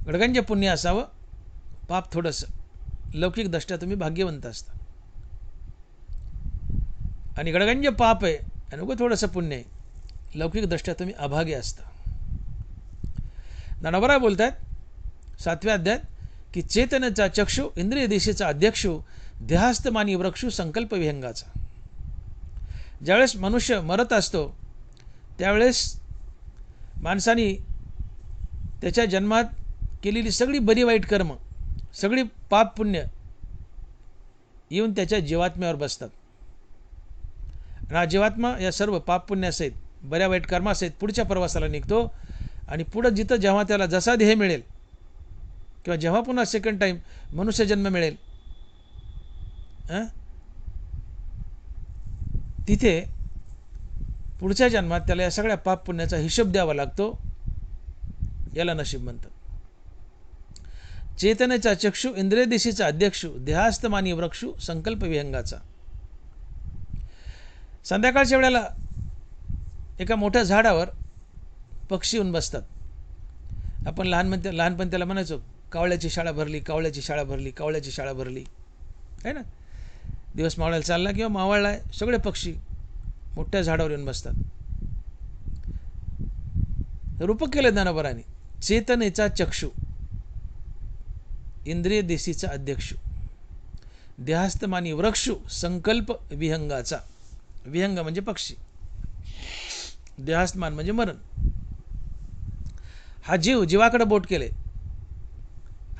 गडगंज पुण्य असावं, पाप थोडंसं. लौकिकदृष्ट्या तुम्ही भाग्यवंत असता. आणि गडगंज पाप आहे आणि उगं थोडंसं पुण्य आहे, लौकिकदृष्ट्या तुम्ही अभागे असता. ज्ञानोबा बोलतात 7व्या अध्यायात की चेतनेचा चक्षु इंद्रिय देशीचा अध्यक्षु देहास्तमानी वृक्षु संकल्प विहंगाचा. ज्यावेळेस मनुष्य मरत असतो त्यावेळेस माणसाने त्याच्या जन्मात केलेली सगळी बरी वाईट कर्म, सगळी पाप पुण्य येऊन त्याच्या जीवात्म्यावर बसतात. आणि हा जीवात्मा या सर्व पाप पुण्यासहित बऱ्या वाईट कर्मासहित पुढच्या प्रवासाला निघतो. आणि पुढं जिथं जेव्हा त्याला जसा देह मिळेल किंवा जेव्हा पुन्हा सेकंड टाईम मनुष्य जन्म मिळेल तिथे पुढच्या जन्मात त्याला या सगळ्या पाप पुण्याचा हिशोब द्यावा लागतो. याला नशीब म्हणतात. चेतनेचा चक्षु इंद्रिय देशीचा अध्यक्षु देहास्तमानी वृक्षु संकल्प विहंगाचा. संध्याकाळच्या वेळेला एका मोठ्या झाडावर पक्षी येऊन बसतात. आपण लहानपणी त्याला म्हणायचो कावळ्याची शाळा भरली, कावळ्याची शाळा भरली, कावळ्याची शाळा भरली, आहे ना. दिवस मावळायला चालला किंवा मावळला आहे, सगळे पक्षी मोठ्या झाडावर येऊन बसतात. रूपक केलं ज्ञानोबराने. चेतनेचा चक्षु इंद्रिय देशीचा अध्यक्षु देहास्तमानी वृक्षु संकल्प विहंगाचा. विहंग म्हणजे पक्षी, देहास्तमान म्हणजे मरण. हा जीव, जीवाकडे बोट केले,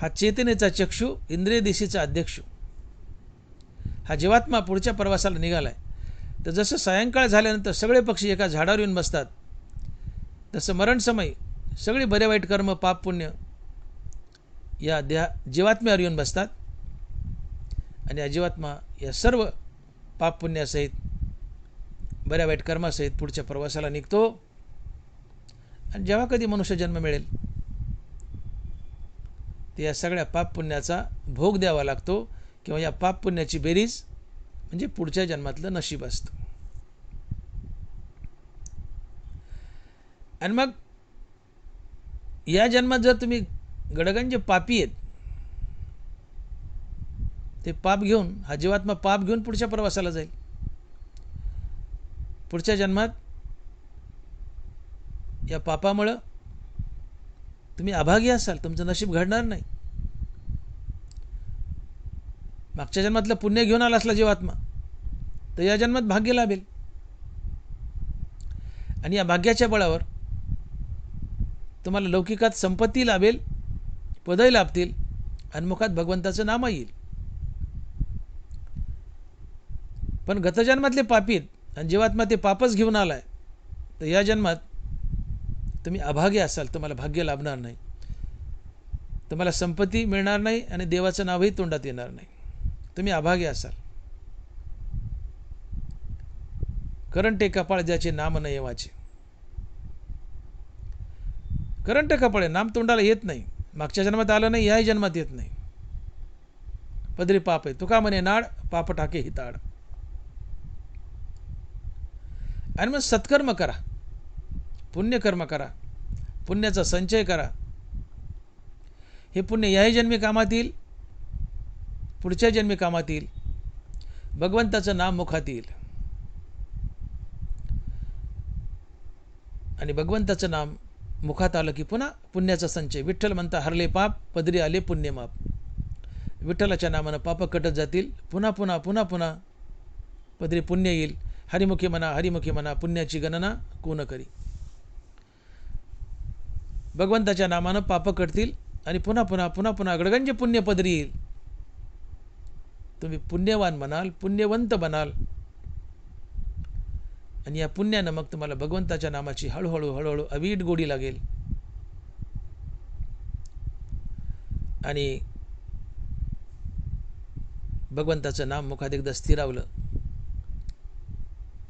हा चेतनेचा चक्षु इंद्रिय देशीचा अध्यक्षु. हा जीवात्मा पुढच्या प्रवासाला निघालाय. तर जसं सायंकाळ झाल्यानंतर सगळे पक्षी एका झाडावर येऊन बसतात, तसं मरण समय सगळी बरे वाईट कर्म पाप पुण्य या जीवात्म्यावर येऊन बसतात. आणि या जीवात्मा या सर्व पाप पुण्यासहित बऱ्या वाईट कर्मासहित पुढच्या प्रवासाला निघतो. आणि जेव्हा कधी मनुष्य जन्म मिळेल ते या सगळ्या पाप पुण्याचा भोग द्यावा लागतो किंवा या पाप पुण्याची बेरीज म्हणजे पुढच्या जन्मातलं नशीब असतं. आणि मग या जन्मात जर तुम्ही गडगंज पापी आहेत, ते पाप घेऊन हा जीवात्मा पाप घेऊन पुढच्या प्रवासाला जाईल. पुढच्या जन्मात या पापामुळं तुम्ही अभागी असाल, तुमचं नशीब घडणार नाही. मागच्या जन्मातलं पुण्य घेऊन आला असला जीवात्मा तर या जन्मात भाग्य लाभेल. आणि या भाग्याच्या बळावर तुम्हाला लौकिकात संपत्ती लाभेल, पदही लाभतील आणि मुखात भगवंताचं नाम येईल. पण गतजन्मातले पापी आहेत आणि जीवात्मा ते पापच घेऊन आलाय तर या जन्मात तुम्ही अभागे असाल, तुम्हाला भाग्य लाभणार नाही, तुम्हाला संपत्ती मिळणार नाही आणि देवाचं नावही तोंडात येणार नाही. तुम्ही अभागे असाल. करंटे कपाळ ज्याचे नाम न येवाचे. करंट कपाळ आहे, नाम तोंडाला येत नाही. मागच्या जन्मात आलं नाही, याही जन्मात येत नाही. पदरी पाप आहे. तुका म्हणे नाड पाप टाके हिताड. आणि मग सत्कर्म करा, पुण्यकर्म करा, पुण्याचा संचय करा. हे पुण्य याही जन्मी कामात येईल, पुढच्या जन्मी कामात येईल, भगवंताचं नाम मुखात येईल. आणि भगवंताचं नाम मुखात आलं की पुन्हा पुण्याचा संचय. विठ्ठल म्हणता हरले पाप पदरी आले पुण्यमाप. विठ्ठलाच्या नामानं पाप कटत जातील, पुन्हा पुन्हा पुन्हा पुन्हा पदरी पुण्य येईल. हरिमुखी म्हणा हरिमुखी म्हणा पुण्याची गणना कोण करी. भगवंताच्या नामानं पाप कटतील आणि पुन्हा पुन्हा पुन्हा पुन्हा गडगंज पुण्य पदरी येईल. तुम्ही पुण्यवान बनाल, पुण्यवंत बनाल. आणि या पुण्यानं मग तुम्हाला भगवंताच्या नामाची हळूहळू हळूहळू अवीट गोडी लागेल. आणि भगवंताचं नाम मुखात एकदा स्थिरावलं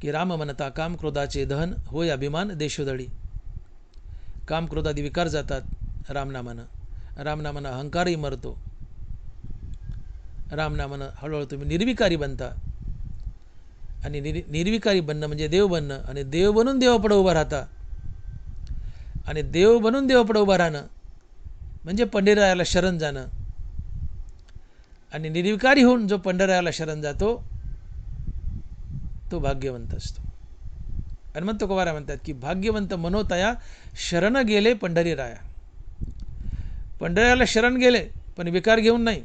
की राम म्हणता काम क्रोधाचे दहन होय अभिमान देशोदळी. काम क्रोधादी विकार जातात रामनामानं. रामनामानं अहंकारही मरतो. रामनामानं हळूहळू तुम्ही निर्विकारी बनता. आणि निर्विकारी बनणं म्हणजे देव बनणं, आणि देव बनून देवापुढे उभं राहता, आणि देव बनून देवापुढे उभं राहणं म्हणजे पंढरीरायाला शरण जाणं. आणि निर्विकारी होऊन जो पंढरीरायाला शरण जातो तो भाग्यवंत असतो. हनुमंत तुकोबारा म्हणतात की भाग्यवंत मनोतया शरण गेले पंढरीराया. पंढरीरायाला शरण गेले पण विकार घेऊन नाही.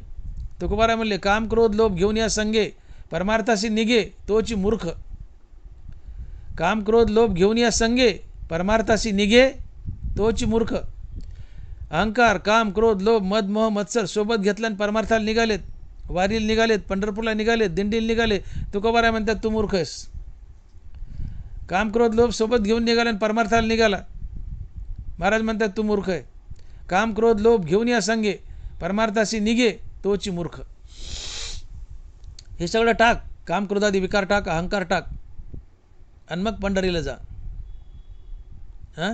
तुकोबारा म्हणले काम क्रोध लोभ घेऊन या संगे परमार्थासी निघे तोची मूर्ख. काम क्रोध लोभ घेऊन या संगे परमार्थासी निघे तोची मूर्ख. अहंकार काम क्रोध लोभ मद मोह मत्सर सोबत घेतला आणि परमार्थाला निघालेत, वारीला निघालेत, पंढरपूरला निघालेत, दिंडीला निघाले. तुकोबारा म्हणतात तू मूर्ख आहेस. काम क्रोध लोभ सोबत घेऊन निघाला आणि परमार्थाला निघाला, महाराज म्हणतात तू मूर्ख आहे. काम क्रोध लोभ घेऊन या संगे परमार्थाशी निघे तोची मूर्ख. हे सगळं टाक, काम क्रोधादी विकार टाक, अहंकार टाक आणि मग पंढरीला जा. हां,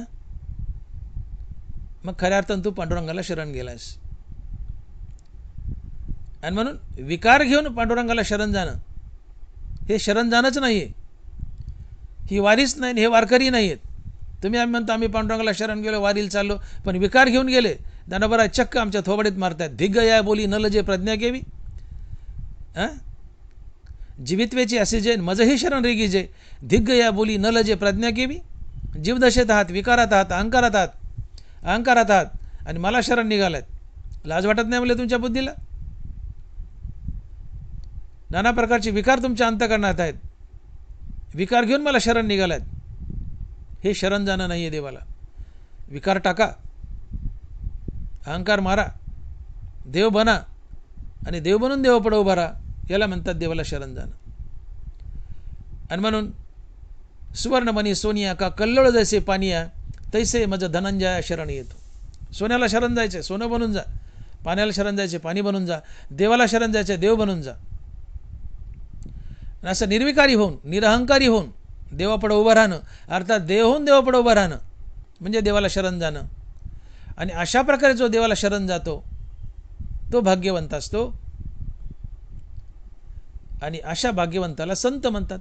मग खऱ्या अर्थानं तू पांडुरंगाला शरण गेलायस. आणि म्हणून विकार घेऊन पांडुरंगाला शरण जाणं हे शरण जाणंच नाही आहे. ही वारीच नाही, हे वारकरी नाही आहेत. तुम्ही आम्ही म्हणतो आम्ही पांडुरंगाला शरण गेलो, वारीला चाललो, पण विकार घेऊन गेले. दानोबरा चक्क आमच्या थोबडीत मारतात. धिग्ग या बोली न लजे प्रज्ञा केवी. हां, जीवित्वेची असे जे मजही शरण रेगी जे धिग्ग या बोली न लजे प्रज्ञा केवी. जीवदशेत आहात, विकारात आहात, अहंकारात आहात आणि मला शरण निघालात. लाज वाटत नाही म्हणले तुमच्या बुद्धीला? नाना प्रकारचे विकार तुमच्या अंतःकरणात आहेत, विकार घेऊन मला शरण निघालात. हे शरण जाणं नाही आहे देवाला. विकार टाका, अहंकार मारा, देव बना आणि देव बनून देवापुढे उभा राहा, याला म्हणतात देवाला शरण जाणं. आणि म्हणून सुवर्णमणी सोनिया का कल्लोळ जैसे पानिया तैसे मज धनंजया शरण येतो. सोन्याला शरण जायचे सोनं बनून जा, पाण्याला शरण जायचे पाणी बनून जा, देवाला शरण जायचे देव बनून जा. असं निर्विकारी होऊन निरहंकारी होऊन देवापुढे उभं राहणं, अर्थात देव होऊन देवापुढे उभं राहणं म्हणजे देवाला शरण जाणं. आणि अशा प्रकारे जो देवाला शरण जातो तो भाग्यवंत असतो. आणि अशा भाग्यवंताला संत म्हणतात.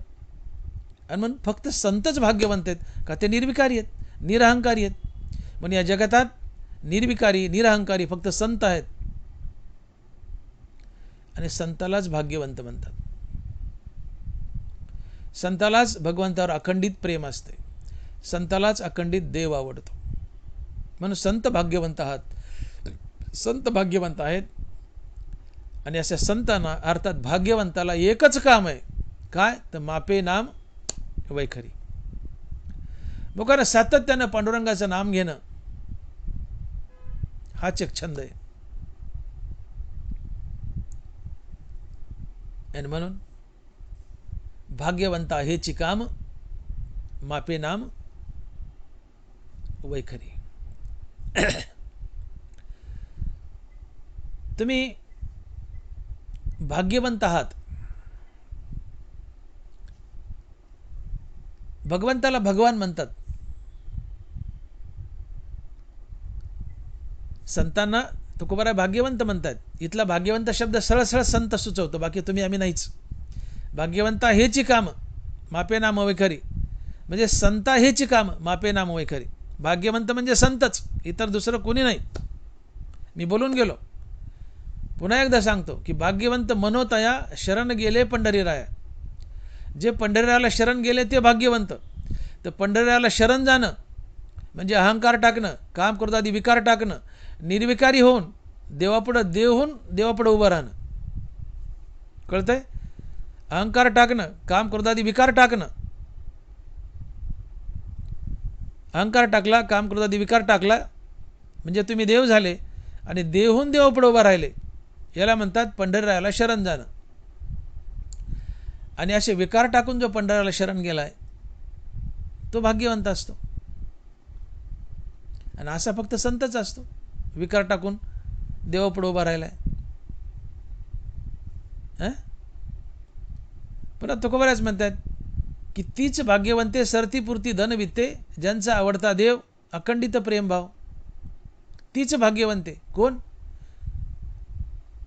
आणि म्हणून फक्त संतच भाग्यवंत आहेत का? ते निर्विकारी आहेत, निरहंकारी आहेत. म्हणजे या जगतात निर्विकारी निरहंकारी फक्त संत आहेत. आणि संतालाच भाग्यवंत म्हणतात. संतालाच भगवंतावर अखंडित प्रेम असते, संतालाच अखंडित देव आवडतो. म्हणून संत भाग्यवंत आहात, संत भाग्यवंत आहेत. आणि अशा संतांना अर्थात भाग्यवंताला एकच काम आहे, काय तर मापे नाम वैखरी. लोकांना सातत्यानं पांडुरंगाचं नाम घेणं हाच एक छंद आहे. आणि म्हणून भाग्यवंता हेची काम मापे नाम वैखरी. तुम्ही भाग्यवंत आहात. भगवंताला भगवान म्हणतात. संतांना तुकोबारा भाग्यवंत म्हणतात. इथला भाग्यवंत शब्द सरळ सरळ संत सुचवतो, बाकी तुम्ही आम्ही नाहीच. भाग्यवंता हेची काम मापे नाम वैखरी म्हणजे संता हेची काम मापे नाम वैखरी. भाग्यवंत म्हणजे संतच, इतर दुसरं कोणी नाही. मी बोलून गेलो, पुन्हा एकदा सांगतो की भाग्यवंत मनोतया शरण गेले पंढरीराया. जे पंढरीरायाला शरण गेले ते भाग्यवंत. तर पंढरीरायाला शरण जाणं म्हणजे अहंकार टाकणं, काम क्रोधादी विकार टाकणं, निर्विकारी होऊन देवापुढं देव होऊन देवापुढं उभं राहणं. कळतंय? अहंकार टाकणं, काम क्रोधादी विकार टाकणं. अहंकार टाकला, काम क्रोधादी विकार टाकला म्हणजे तुम्ही देव झाले आणि देव होऊन देवापुढं उभं राहिले, याला म्हणतात पंढरीरायाला शरण जाणं. आणि असे विकार टाकून जो पंढरीरायाला शरण गेलाय तो भाग्यवंत असतो. आणि असा फक्त संतच असतो विकार टाकून देवापुढे उभा राहिलाय. परत तुकोबाराच म्हणतात की तीच भाग्यवंते सरतीपुरती धन वित्ते ज्यांचा आवडता देव अखंडित प्रेमभाव. तीच भाग्यवंते कोण?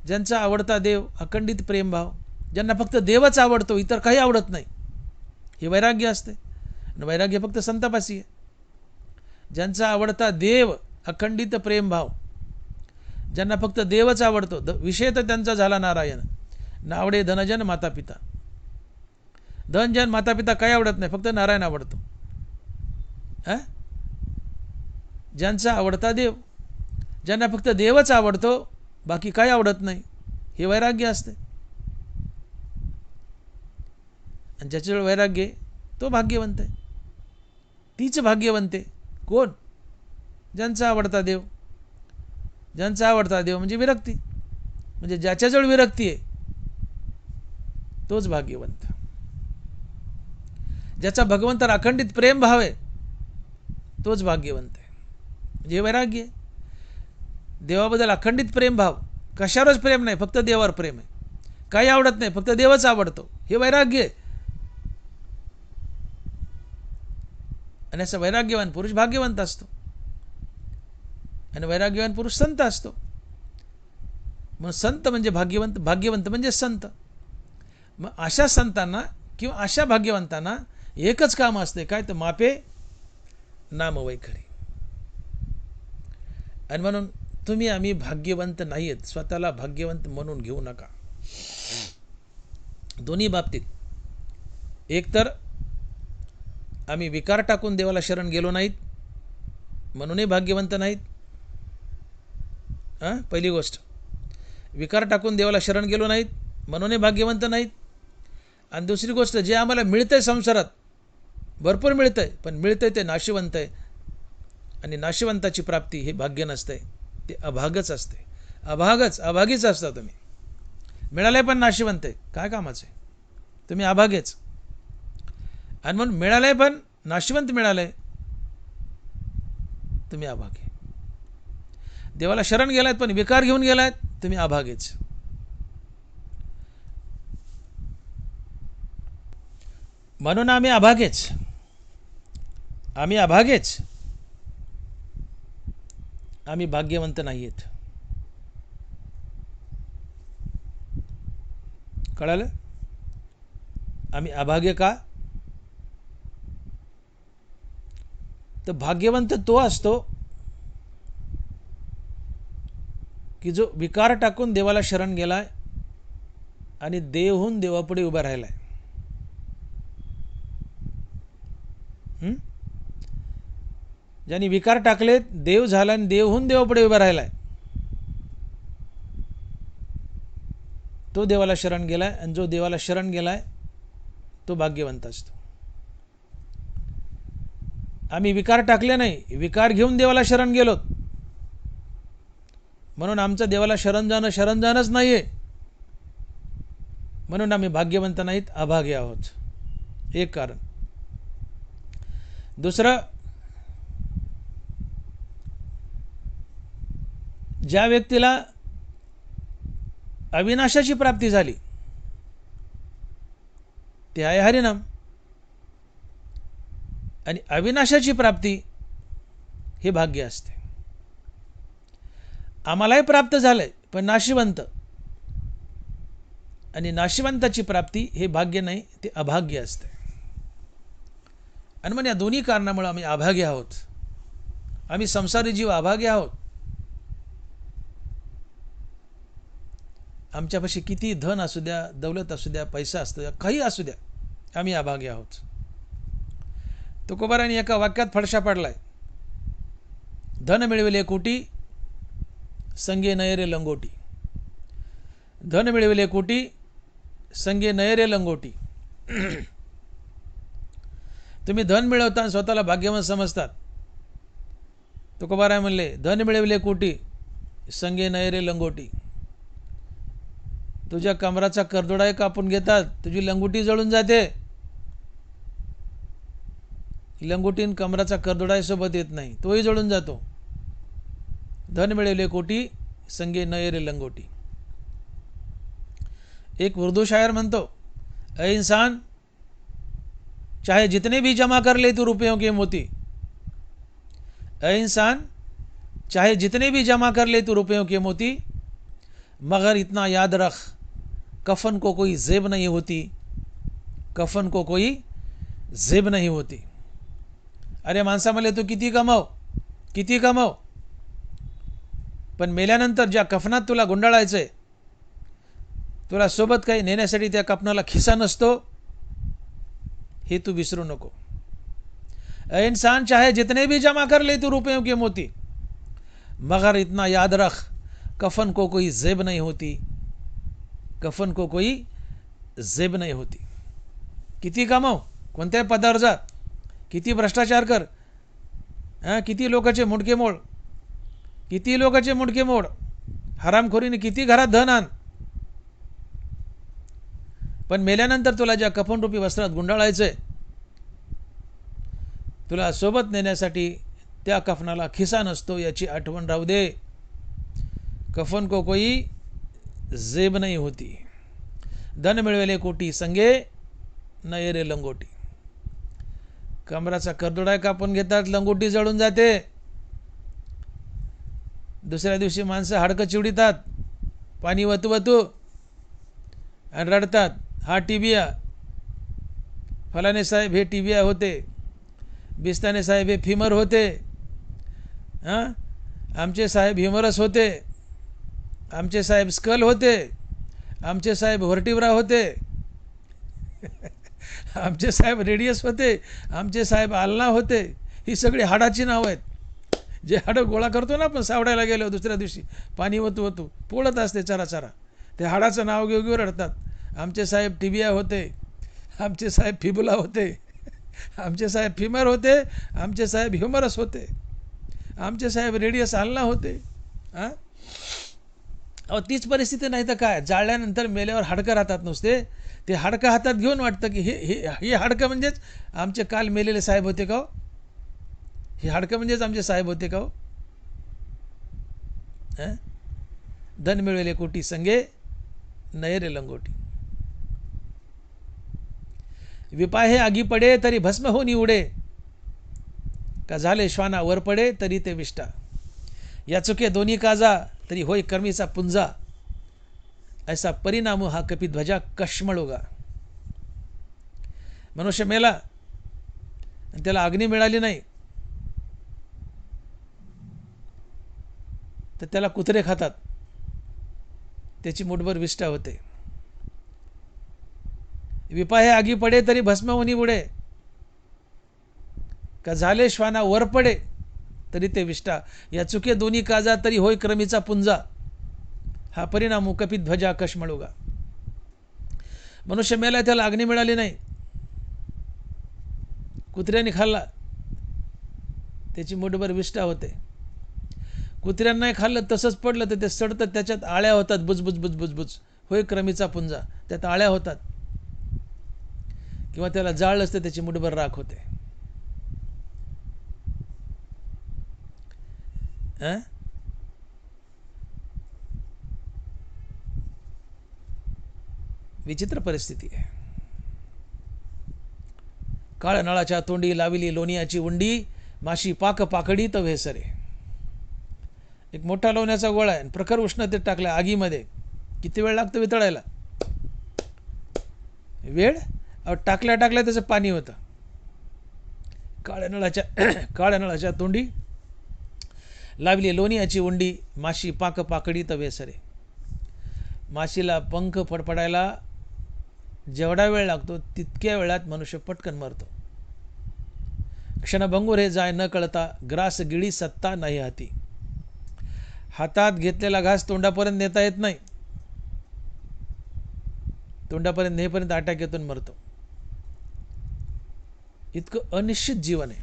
ज्यांचा आवडता देव अखंडित प्रेमभाव, ज्यांना फक्त देवच आवडतो, इतर काही आवडत नाही. हे वैराग्य असते. आणि वैराग्य फक्त संतापासी आहे. ज्यांचा आवडता देव अखंडित प्रेमभाव, ज्यांना फक्त देवच आवडतो, विषय तर त्यांचा झाला नारायण. नावडे धनजन मातापिता. धनजन मातापिता काही आवडत नाही, फक्त नारायण आवडतो. ज्यांचा आवडता देव, ज्यांना फक्त देवच आवडतो, बाकी काही आवडत नाही, हे वैराग्य असते. आणि ज्याच्याजवळ वैराग्य तो भाग्यवंत आहे. तीच भाग्यवंत आहे. कोण? ज्यांचा आवडता देव. ज्यांचा आवडता देव म्हणजे विरक्ती, म्हणजे ज्याच्याजवळ विरक्ती आहे तोच भाग्यवंत. ज्याचा भगवंतावर अखंडित प्रेम भाव आहे तोच भाग्यवंत आहे. म्हणजे वैराग्य आहे. देवाबद्दल अखंडित प्रेम भाव, कशावरच प्रेम नाही, फक्त देवावर प्रेम आहे. काही आवडत नाही, फक्त देवच आवडतो, हे वैराग्य आहे. आणि असा वैराग्यवान पुरुष भाग्यवंत असतो. आणि वैराग्यवान पुरुष संत असतो. मग संत म्हणजे भाग्यवंत, भाग्यवंत म्हणजे संत. मग अशा संतांना किंवा अशा भाग्यवंतांना एकच काम असते, काय तर मापे नाम वैखरी. आणि म्हणून तुम्ही आम्ही भाग्यवंत नाही आहेत, स्वतःला भाग्यवंत म्हणून घेऊ नका. दोन्ही बाबतीत, एकतर आम्ही विकार टाकून देवाला शरण गेलो नाहीत म्हणूनही भाग्यवंत नाहीत. पहिली गोष्ट, विकार टाकून देवाला शरण गेलो नाहीत म्हणूनही भाग्यवंत नाहीत. आणि दुसरी गोष्ट, जे आम्हाला मिळतंय संसारात भरपूर मिळतंय, पण मिळतंय ते नाशिवंत आहे. आणि नाशिवंताची प्राप्ती हे भाग्य नसते, ते अभागच असते. अभागीच असता तुम्ही. मिळालंय पण नाशिवंत आहे, काय कामाचं आहे? तुम्ही अभागेच. आणि म्हणून मिळालंय पण नाशिवंत मिळालंय, तुम्ही अभागे. देवाला शरण गेलात पण विकार घेऊन गेलात, तुम्ही अभागेच. म्हणून आम्ही अभागेच. आम्ही भाग्यवंत नाही आहेत. कळालं? आम्ही अभाग्य का? तर भाग्यवंत तो असतो की जो विकार टाकून देवाला शरण गेलाय आणि देवहून देवापुढे उभा राहिलाय. ज्यांनी विकार टाकले, देव झाला आणि देवहून देवापुढे उभा राहिलाय, तो देवाला शरण गेलाय. आणि जो देवाला शरण गेलाय तो भाग्यवंत असतो. आम्ही विकार टाकले नाही, विकार घेऊन देवाला शरण गेलो, म्हणून आमचं देवाला शरण जाणंच नाहीये, म्हणून आम्ही भाग्यवंत नाहीत, अभागे आहोत. एक कारण. दुसरं, ज्या व्यक्तीला अविनाशाची प्राप्ती झाली ते आहे हरिनाम. आणि अविनाशाची प्राप्ती हे भाग्य असते. आम्हालाही प्राप्त झालंय पण नाशिवंत. आणि नाशिवंताची प्राप्ती हे भाग्य नाही, ते अभाग्य असते. आणि मग या दोन्ही कारणामुळे आम्ही अभाग्य आहोत. आम्ही संसारी जीव अभाग्य आहोत. आमच्यापाशी किती धन असू द्या, दौलत असू द्या, पैसा असू द्या, काही असू द्या, आम्ही अभाग्य आहोत. तुकोबारांनी एका वाक्यात फडशा पाडलाय, धन मिळविले कोटी, संगे नयरे लंगोटी. धन मिळविले कोटी, संगे नयरे लंगोटी. तुम्ही धन मिळवता स्वतःला भाग्यवान समजतात. तुकोबाराय म्हणले, धन मिळविले कोटी, संगे नयरे लंगोटी. तुझ्या कमराचा करदोडाही कापून घेतात, तुझी लंगोटी जळून जाते. लंगोटीन कमराचा करदोडाही सोबत येत नाही, तोही जळून जातो. धन मिळवले कोटी, संगे नयरे लंगोटी. एक उर्दू शायर म्हणतो, ऐ इंसान चाहे जितने भी जमा कर ले तू रुपयों के मोती. ऐ इंसान चाहे जितने भी जमा कर ले तू रुपयों के मोती, मगर इतना याद रख कफन को कोई जेब नहीं होती. कफन को कोई झेब नाही होती. अरे माणसा मला तू किती कमाव, किती कमाव, पण मेल्यानंतर ज्या कफनात तुला गुंडाळायचं आहे, तुला सोबत काही नेण्यासाठी त्या कफनाला खिसा नसतो, हे तू विसरू नको. इंसान चाहे जितने भी जमा कर ले तू रुपयों के मोती, मगर इतना याद रख, कफन को कोई जेब नहीं होती, कफन को कोई जेब नहीं होती. किती कमाव, कोणत्याही पदावर जा, किती भ्रष्टाचार कर, किती लोकांचे मुंडके मोड, किती लोकांचे मुंडके मोड, हरामखोरीने किती घरात धन आण, पण मेल्यानंतर तुला ज्या कफनरूपी वस्त्रात गुंडाळायचंय, तुला सोबत नेण्यासाठी त्या कफनाला खिसा नसतो, याची आठवण राहू दे. कफन को कोई जेब नहीं होती, धन मिळवेले कोटी संगे नये रे लंगोटी. कमराचा करदोडा कापून घेतात, लंगोटी जळून जाते. दुसऱ्या दिवशी माणसं हाडकं चिवडीतात, पाणी वतू वतू आणि रडतात, हा टीबिया, फलाने साहेब हे टीबिया होते, बिस्ताने साहेब हे फिमर होते, आमचे साहेब ह्युमरस होते, आमचे साहेब स्कल होते, आमचे साहेब व्हर्टिब्रा होते, आमचे साहेब रेडियस होते, आमचे साहेब आलना होते. ही सगळी हाडाची नावं आहेत. जे हाडं गोळा करतो ना आपण सावडायला गेलो दुसऱ्या दिवशी, पाणी वतू वतू पोळत असते चरा, ते हाडाचं नाव घेऊ घेऊ रडतात. आमचे साहेब टिबिया होते, आमचे साहेब फिबुला होते, आमचे साहेब फिमर होते, आमचे साहेब ह्युमरस होते, आमचे साहेब रेडियस आलना होते. अहो तीच परिस्थिती नाही तर काय. जाळल्यानंतर मेल्यावर हाडकं राहतात नुसते, ते हाडकं हातात घेऊन वाटतं की हे हाडकं म्हणजेच आमचे काल मेलेले साहेब होते का हो, हे हाडकं म्हणजेच आमचे साहेब होते का हो. धन मिळवेले कोटी संगे नये रे लंगोटी. विपाहे आगी पडे तरी भस्म होनी उडे, का झाले श्वाना वर पडे तरी ते विष्टा. या चुके दोन्ही काजा तरी होय कर्मीचा पुंजा, ऐसा परिणाम हा कपिध्वजा कश्मळोगा. मनुष्य मेला आणि त्याला अग्नी मिळाली नाही तर त्याला कुत्रे खातात, त्याची मुठभर विष्ठा होते. विपाहे आगी पडे तरी भस्म होनी उडे, का झाले श्वाना वर पडे तरी ते विष्ठा. या चुके दोन्ही काजा तरी होय क्रमीचा पुंजा, हा परिणाम कपिध्वजा कश्मळोगा. मनुष्य मेला त्याला अग्नी मिळाली नाही, कुत्र्याने खाल्ला त्याची मुठभर विष्ठा होते. कुत्र्यांना नाही खाल्लं तसंच पडलं तर ते सडतं, त्याच्यात आळ्या होतात, बुजबुज बुजबुजबुज, होय क्रमीचा पुंजा. त्यात आळ्या होतात किंवा त्याला जाळलं असतं त्याची मुठभर राख होते. विचित्र परिस्थिती आहे. काळ नळाच्या तोंडी लाविली लोणियाची उंडी, माशी पाक पाकडी तर भेसरे. एक मोठा लोण्याचा गोळा आहे, प्रखर उष्णतेत टाकला आगीमध्ये, किती वेळ लागतो वितळायला? वेळ टाकल्या टाकल्या त्याचं पाणी होतं. काळ्या नळाच्या तोंडी लावली लोणियाची उंडी, माशी पाक पाकडी तर वेसरे. माशीला पंख फडफडायला जेवढा वेळ लागतो तितक्या वेळात मनुष्य पटकन मरतो. क्षणभंगुर हे जाय न कळता, ग्रास गिळी सत्ता नाही हाती. हातात घेतलेला घास तोंडापर्यंत नेता येत नाही, तोंडापर्यंत नेपर्यंत अटॅक येतून मरतो. इतकं अनिश्चित जीवन आहे,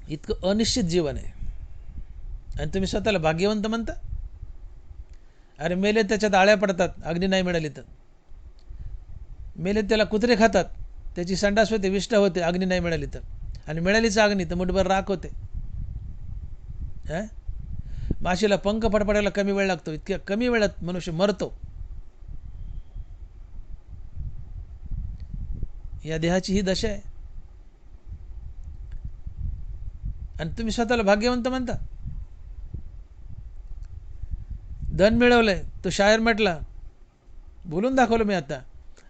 इतकं अनिश्चित जीवन आहे. आणि तुम्ही स्वतःला भाग्यवंत म्हणता? अरे मेले त्याच्यात आळ्या पडतात, अग्नी नाही मिळाली तर. मेले त्याला कुत्रे खातात, त्याची संडास होते, विष्ठा होते, अग्नी नाही मिळाली तर. आणि मिळालीच अग्नी तर मुठभर राख होते. माशीला पंख फडफडायला कमी वेळ लागतो, इतक्या कमी वेळात मनुष्य मरतो. या देहाची ही दशा आहे. आणि तुम्ही स्वतःला भाग्यवंत म्हणता? धन मिळवलंय, तो शायर म्हटला, बोलून दाखवलं मी आता,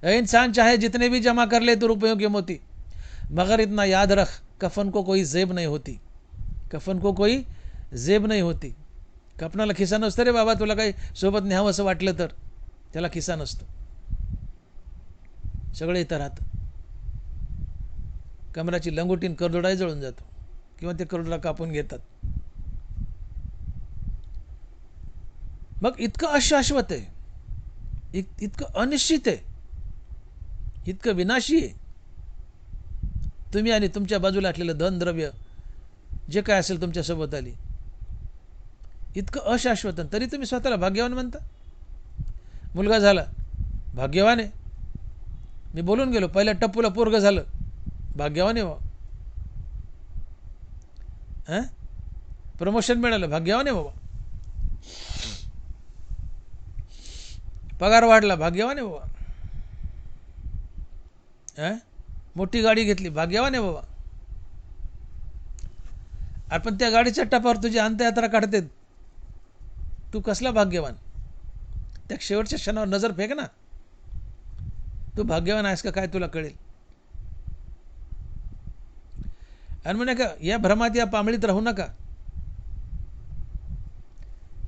ऐ इंसान चाहे जितने भी जमा कर ले तो रुपयों के मोती, मगर इतना याद रख, कफन को कोई जेब नहीं होती, कफन को कोई जेब नाही होती. कफनाला खिसा नसतो रे बाबा, तुला काही सोबत न्यावं असं वाटलं तर, त्याला खिसा नसतो, सगळं इथं राहतं. कमराची लंगोटीन करदोडाही जळून जातो किंवा ते करदोडा कापून घेतात. मग इतकं अशाश्वत आहे, इतकं अनिश्चित आहे, इतकं विनाशी आहे. तुम्ही आणि तुमच्या बाजूला असलेलं धन द्रव्य जे काय असेल तुमच्यासोबत आली, इतकं अशाश्वत, तरी तुम्ही स्वतःला भाग्यवान म्हणता. मुलगा झाला, भाग्यवान आहे. मी बोलून गेलो, पहिल्या टप्पूला पोरगं झालं, भाग्यवान आहे. हां, प्रमोशन मिळालं, भाग्यवान आहे बाबा. पगार वाढला, भाग्यवान आहे बाबा. हां, मोठी गाडी घेतली, भाग्यवान आहे बाबा. आपण त्या गाडीच्या टपावर तुझी अंत्ययात्रा काढते, तू कसला भाग्यवान. त्या शेवटच्या क्षणावर नजर फेक ना, तू भाग्यवान आहेस का काय तुला कळेल. आणि म्हणे का या भ्रमात, या पामळीत राहू नका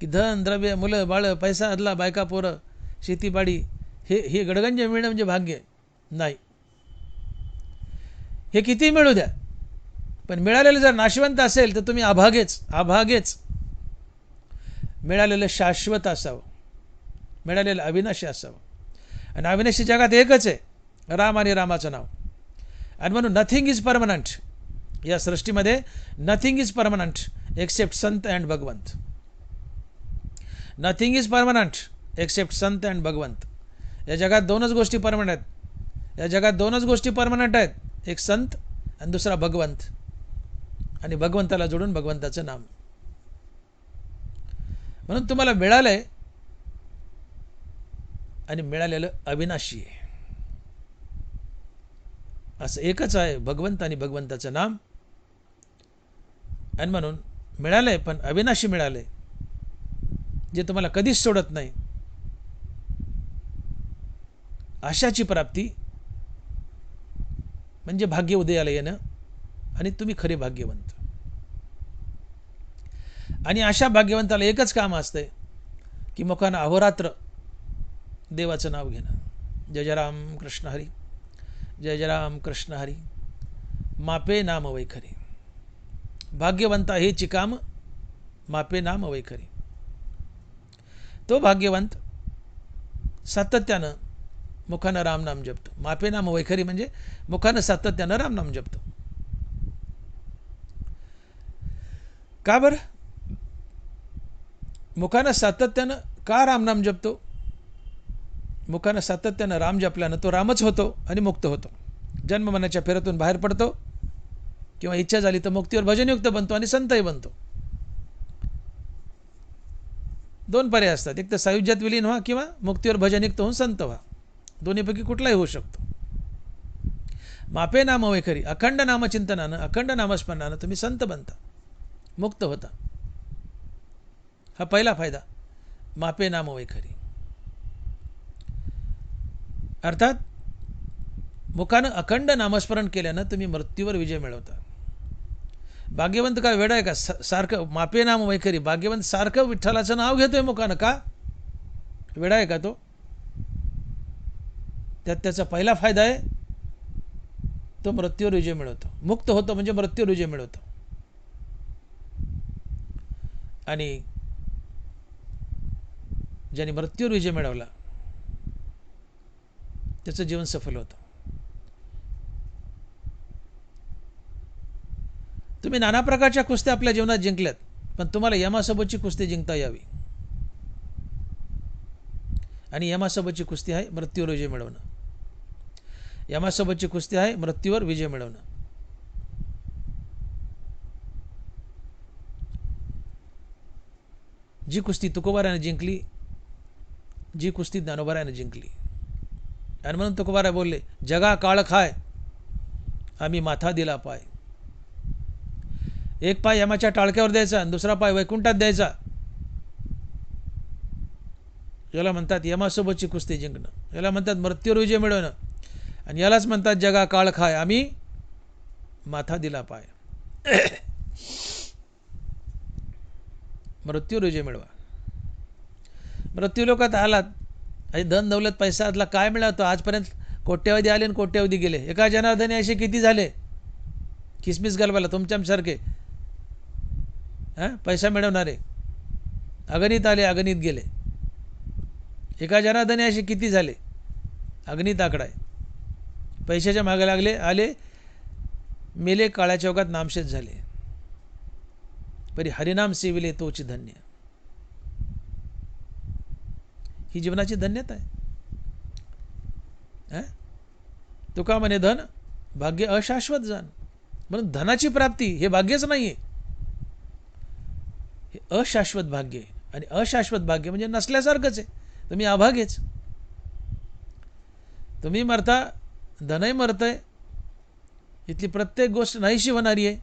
की धन द्रव्य, मुलं बाळ, पैसा अदला, बायका पोरं, शेतीबाडी, हे गडगंज मिळणं म्हणजे भाग्य नाही. हे किती मिळू द्या, पण मिळालेलं जर नाशवंत असेल तर तुम्ही अभागेच. मिळालेलं शाश्वत असावं, मिळालेलं अविनाशी असावं. आणि अविनाशी जगात एकच आहे, राम आणि रामाचं नाव. आणि म्हणून नथिंग इज परमनंट. या सृष्टीमध्ये nothing is permanent accept Sant and भगवंत. Nothing is permanent accept Sant and भगवंत. या जगात दोनच गोष्टी परमनंट आहेत. या जगात दोनच गोष्टी परमनंट आहेत, एक संत आणि दुसरा भगवंत. आणि भगवंताला जोडून भगवंताचं नाम. म्हणून तुम्हाला मिळालंय आणि मिळालेलं अविनाशी आहे. असं एकच आहे, भगवंत आणि भगवंताचं नाम. आणि म्हणून मिळालंय पण अविनाशी मिळालंय, जे तुम्हाला कधीच सोडत नाही. आशाची प्राप्ती म्हणजे भाग्य उदयाला येणं, आणि तुम्ही खरे भाग्यवंत. आणि अशा भाग्यवंताला एकच काम असतंय की मुखानं अहोरात्र देवाचं नाव घेणं. जय जय राम कृष्ण हरी, जय जय राम कृष्ण हरी. मापे नाम वैखरी, भाग्यवंता हेची काम, मापे नाम वैखरी. तो भाग्यवंत सातत्यानं मुखानं रामनाम जपतो. मापे नाम वैखरी म्हणजे मुखानं सातत्यानं रामनाम जपतो. का बरं? मुखानं सातत्यानं का रामनाम जपतो? मुखानं सातत्यानं राम जपल्यानं तो रामच होतो आणि मुक्त होतो. जन्म मनाच्या फेऱ्यातून बाहेर पडतो, किंवा इच्छा झाली तर मुक्तीवर भजनयुक्त बनतो आणि संतही बनतो. दोन पर्याय असतात, एक तर सायुज्यात विलीन व्हा किंवा मुक्तीवर भजनयुक्त होऊन संत व्हा. दोन्हीपैकी कुठलाही होऊ शकतो. मापे नाम वैखरी, अखंड नामचिंतनानं, अखंड नामस्मरणानं तुम्ही संत बनता, मुक्त होता. हा पहिला फायदा, मापे नाम वैखरी. अर्थात मुखानं अखंड नामस्मरण केल्यानं तुम्ही मृत्यूवर विजय मिळवता. भाग्यवंत काय वेडा आहे का? सारखं मापे नाम वैखरी, भाग्यवंत सारखं विठ्ठलाचं नाव घेतोय मुखानं, का वेडा आहे का तो? त्यात त्याचा पहिला फायदा आहे, तो मृत्यूवर विजय मिळवतो. मुक्त होतो म्हणजे मृत्यूवर विजय मिळवतो. आणि ज्याने मृत्यूवर विजय मिळवला त्याचं जीवन सफल होतं. तुम्ही नाना प्रकारच्या कुस्त्या आपल्या जीवनात जिंकल्यात, पण तुम्हाला यमासोबतची कुस्ती जिंकता यावी. आणि यमासोबतची कुस्ती आहे मृत्यूवर विजय मिळवणं. यमासोबतची कुस्ती आहे मृत्यूवर विजय मिळवणं. जी कुस्ती तुकोबाराने जिंकली, जी कुस्ती ज्ञानोबाराने जिंकली. आणि म्हणून तुकोबारा बोलले, जगा काळ खाय, आम्ही माथा दिला पाय. एक पाय यमाच्या टाळक्यावर द्यायचा आणि दुसरा पाय वैकुंठात द्यायचा. याला म्हणतात यमासोबतची कुस्ती जिंकणं, याला म्हणतात मृत्यूवर विजय मिळवणं, आणि यालाच म्हणतात जगा काळ खाय आम्ही माथा दिला पाय. मृत्यूवर विजय मिळवा. मृत्यू लोकात आलात आणि धन दौलत पैसा आतला काय मिळवतो? आजपर्यंत कोट्यावधी आले आणि कोट्यावधी गेले. एका जनार्दनी असे किती झाले किसमिस घालवायला तुमच्यासारखे पैसा मिळवणारे? अगणित आले, अगणित गेले. एका जनार्दनी असे किती झाले? अगणित आकडा आहे. पैशाच्या मागे लागले, आले, मेले, काळ्या चौकात नामशेष झाले. परी हरिनाम सेविले तोची धन्य. ही जीवनाची धन्यता आहे. तुका म्हणे धन भाग्य अशाश्वत जाण. म्हणून धनाची प्राप्ती हे भाग्यच नाही आहे, हे अशाश्वत भाग्य आहे. आणि अशाश्वत भाग्य म्हणजे नसल्यासारखंच आहे. तुम्ही अभागेच. तुम्ही मरता, धनही मरतंय, इथली प्रत्येक गोष्ट नाहीशी होणारी आहे.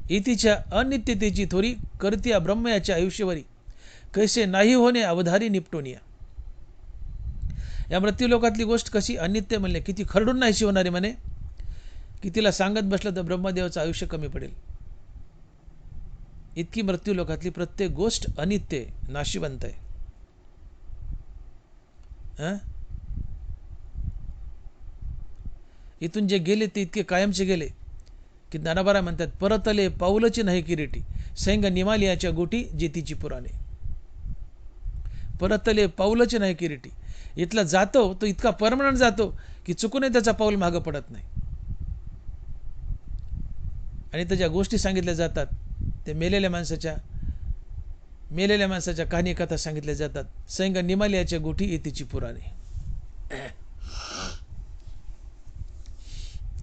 इतिच्या अनित्यतेची थोरी करतिया ब्रह्म याच्या आयुष्यवरी कैसे नाही होणे अवधारी निपटोनिया. या मृत्यू लोकातली गोष्ट कशी अनित्य म्हणले, किती खरडून नाहीशी होणारी म्हणे, की तिला सांगत बसलं तर ब्रह्मदेवाचं आयुष्य कमी पडेल. इतकी मृत्यू लोकातली प्रत्येक गोष्ट अनित्य आहे, नाशिवंत आहे. इथून जे गेले ते इतके कायमचे गेले की ज्ञानोबा म्हणतात परतले पाऊलची नाही किरीटी सैंग निमालियाच्या गोटी जेतीची पुराणे. परतले पाऊलची नाही किरीटी. इथला जातो तो इतका परमनंट जातो की चुकूनही त्याचा पाऊल मागं पडत नाही. आणि त्या ज्या गोष्टी सांगितल्या जातात ते मेलेल्या माणसाच्या कहाणी कथा सांगितल्या जातात. सैंग निमालियाच्या गोठी येतीची पुराणे.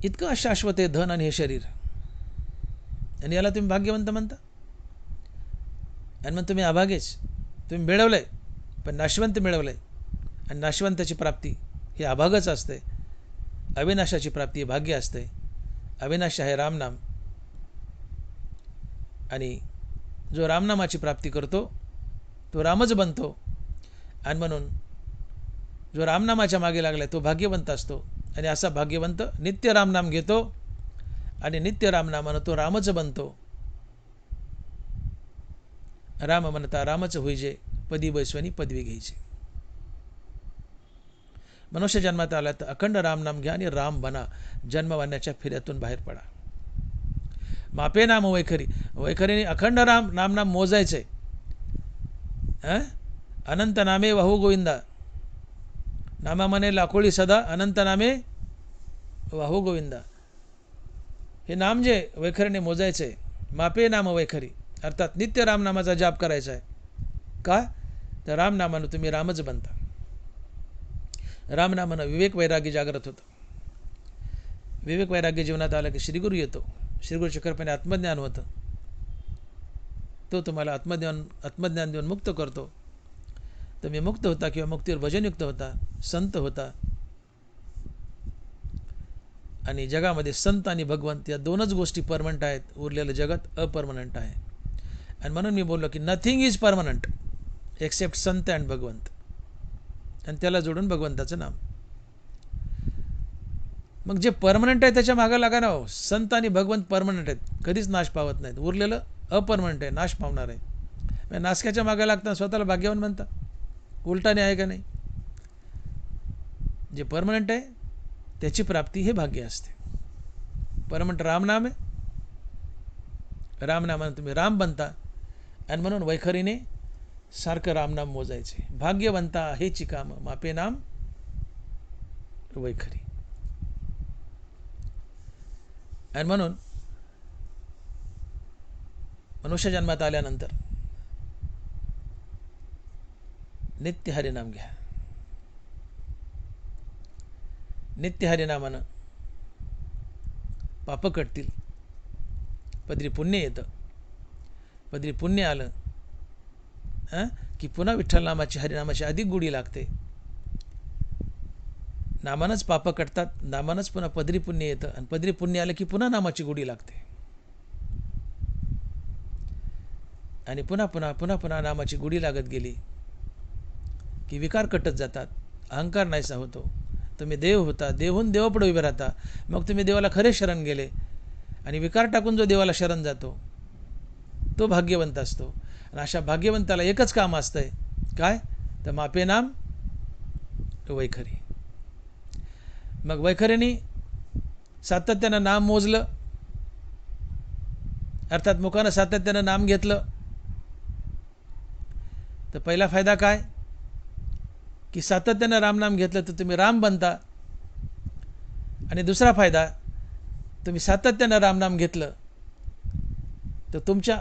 इतकं अशाश्वत आहे धन आणि हे शरीर, आणि याला तुम्ही भाग्यवंत म्हणता. आणि मग तुम्ही अभागेच. तुम्ही मिळवलंय पण नाशवंत मिळवलंय, आणि नाशवंताची प्राप्ती हे अभागच असते. अविनाशाची प्राप्ती हे भाग्य असते. अविनाश आहे रामनाम, आणि जो रामनामाची प्राप्ती करतो तो रामच बनतो. आणि म्हणून जो रामनामाच्या मागे लागलाय तो भाग्यवंत असतो. आणि असा भाग्यवंत नित्य रामनाम घेतो आणि नित्य रामनामानं तो रामच बनतो. राम म्हणता रामच होईजे, पदी बैसवनी पदवी घ्यायची. मनुष्य जन्मात आला तर अखंड रामनाम घ्या आणि राम बना. जन्मवाण्याच्या फिर्यातून बाहेर पडा. मापे नाम वैखरी. वैखरीने अखंड नामनाम मोजायचंय. अनंत नामे वाहू गोविंदा. नामा म्हणे लाखोळी सदा, अनंत नामे वाहू गोविंदा. हे नाम जे वैखरीने मोजायचंय. मापे नाम वैखरी अर्थात नित्य रामनामाचा जाप करायचा आहे. का तर रामनामानं तुम्ही रामच बनता. रामनामानं विवेक वैराग्य जागृत होतं. विवेक वैराग्य जीवनात आलं की श्रीगुरु येतो. श्रीगुरूच्या कृपेने आत्मज्ञान होतं. तो तुम्हाला आत्मज्ञान देऊन मुक्त करतो. तुम्ही मुक्त होता किंवा मुक्तीवर भजनयुक्त होता, संत होता. आणि जगामध्ये संत आणि भगवंत या दोनच गोष्टी परमनंट आहेत. उरलेलं जगत अपरमनंट आहे. आणि म्हणून मी बोललो की nothing is permanent accept Sant and भगवंत. आणि त्याला जोडून भगवंताचं नाम. मग जे परमनंट आहे त्याच्या मागं लागा ना हो. संत आणि भगवंत परमनंट आहेत, कधीच नाश पावत नाहीत. उरलेलं अपरमनंट आहे, नाश पावणार आहे. नाशकाच्या मागं लागताना स्वतःला भाग्यवान म्हणता. उलटाने आहे का नाही? जे परमनंट आहे त्याची प्राप्ती हे भाग्य असते. परमनंट रामनाम आहे. रामनामानं तुम्ही राम बनता. आणि म्हणून वैखरीने सारखं रामनाम मोजायचे. भाग्यवंता हेची काम मापे नाम वैखरी. आणि म्हणून मनुष्य जन्मात आल्यानंतर नित्य हरिनाम घ्या. नित्य हरिनामानं पाप कटतील. पदरी पुण्य येतं. पदरी पुण्य आलं की पुन्हा विठ्ठल नामाची हरिनामाची अधिक गुढी लागते. नामानंच पाप कटतात, नामानंच पुन्हा पदरी पुण्य येतं. आणि पदरी पुण्य आलं की पुन्हा नामाची गुढी लागते. आणि पुन्हा पुन्हा पुन्हा पुन्हा नामाची गुढी लागत गेली की विकार कटत जातात, अहंकार नाहीसा होतो. तुम्ही देव होता, देवहून देवापुढे उभे राहता. मग तुम्ही देवाला खरे शरण गेले आणि विकार टाकून जो देवाला शरण जातो तो भाग्यवंत असतो. आणि अशा भाग्यवंताला एकच काम असतंय, काय तर मापे नाम वैखरी. मग वैखरीने सातत्यानं नाम मोजलं, अर्थात मुखानं सातत्यानं नाम घेतलं, तर पहिला फायदा काय की सातत्यानं रामनाम घेतलं तर तुम्ही राम बनता. आणि दुसरा फायदा, तुम्ही सातत्यानं रामनाम घेतलं तर तुमच्या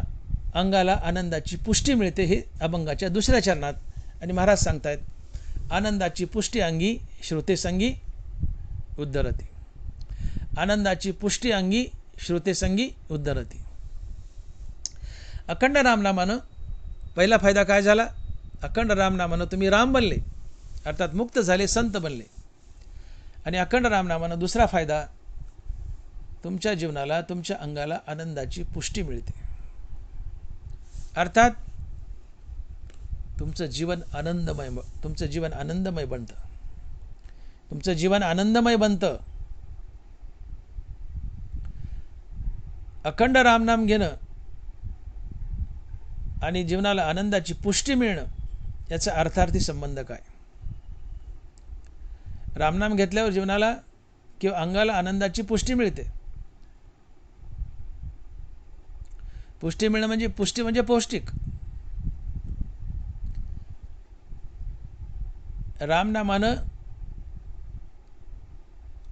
अंगाला आनंदाची पुष्टी मिळते. हे अभंगाच्या दुसऱ्या चरणात. आणि महाराज सांगतायत, आनंदाची पुष्टी अंगी श्रुतेसंगी उद्धरती. आनंदाची पुष्टी अंगी श्रुतेसंगी उद्धरती. अखंड रामनामानं पहिला फायदा काय झाला? अखंड रामनामानं तुम्ही राम बनले, अर्थात मुक्त झाले, संत बनले. आणि अखंड रामनामानं दुसरा फायदा, तुमच्या जीवनाला, तुमच्या अंगाला आनंदाची पुष्टी मिळते. अर्थात तुमचं जीवन आनंदमय बनतं. तुमचं जीवन आनंदमय बनतं. अखंड रामनाम घेणं आणि जीवनाला आनंदाची पुष्टी मिळणं याचा अर्थार्थी संबंध काय? रामनाम घेतल्यावर जीवनाला किंवा अंगाला आनंदाची पुष्टी मिळते. पुष्टी मिळणं म्हणजे, पुष्टी म्हणजे पौष्टिक. रामनामानं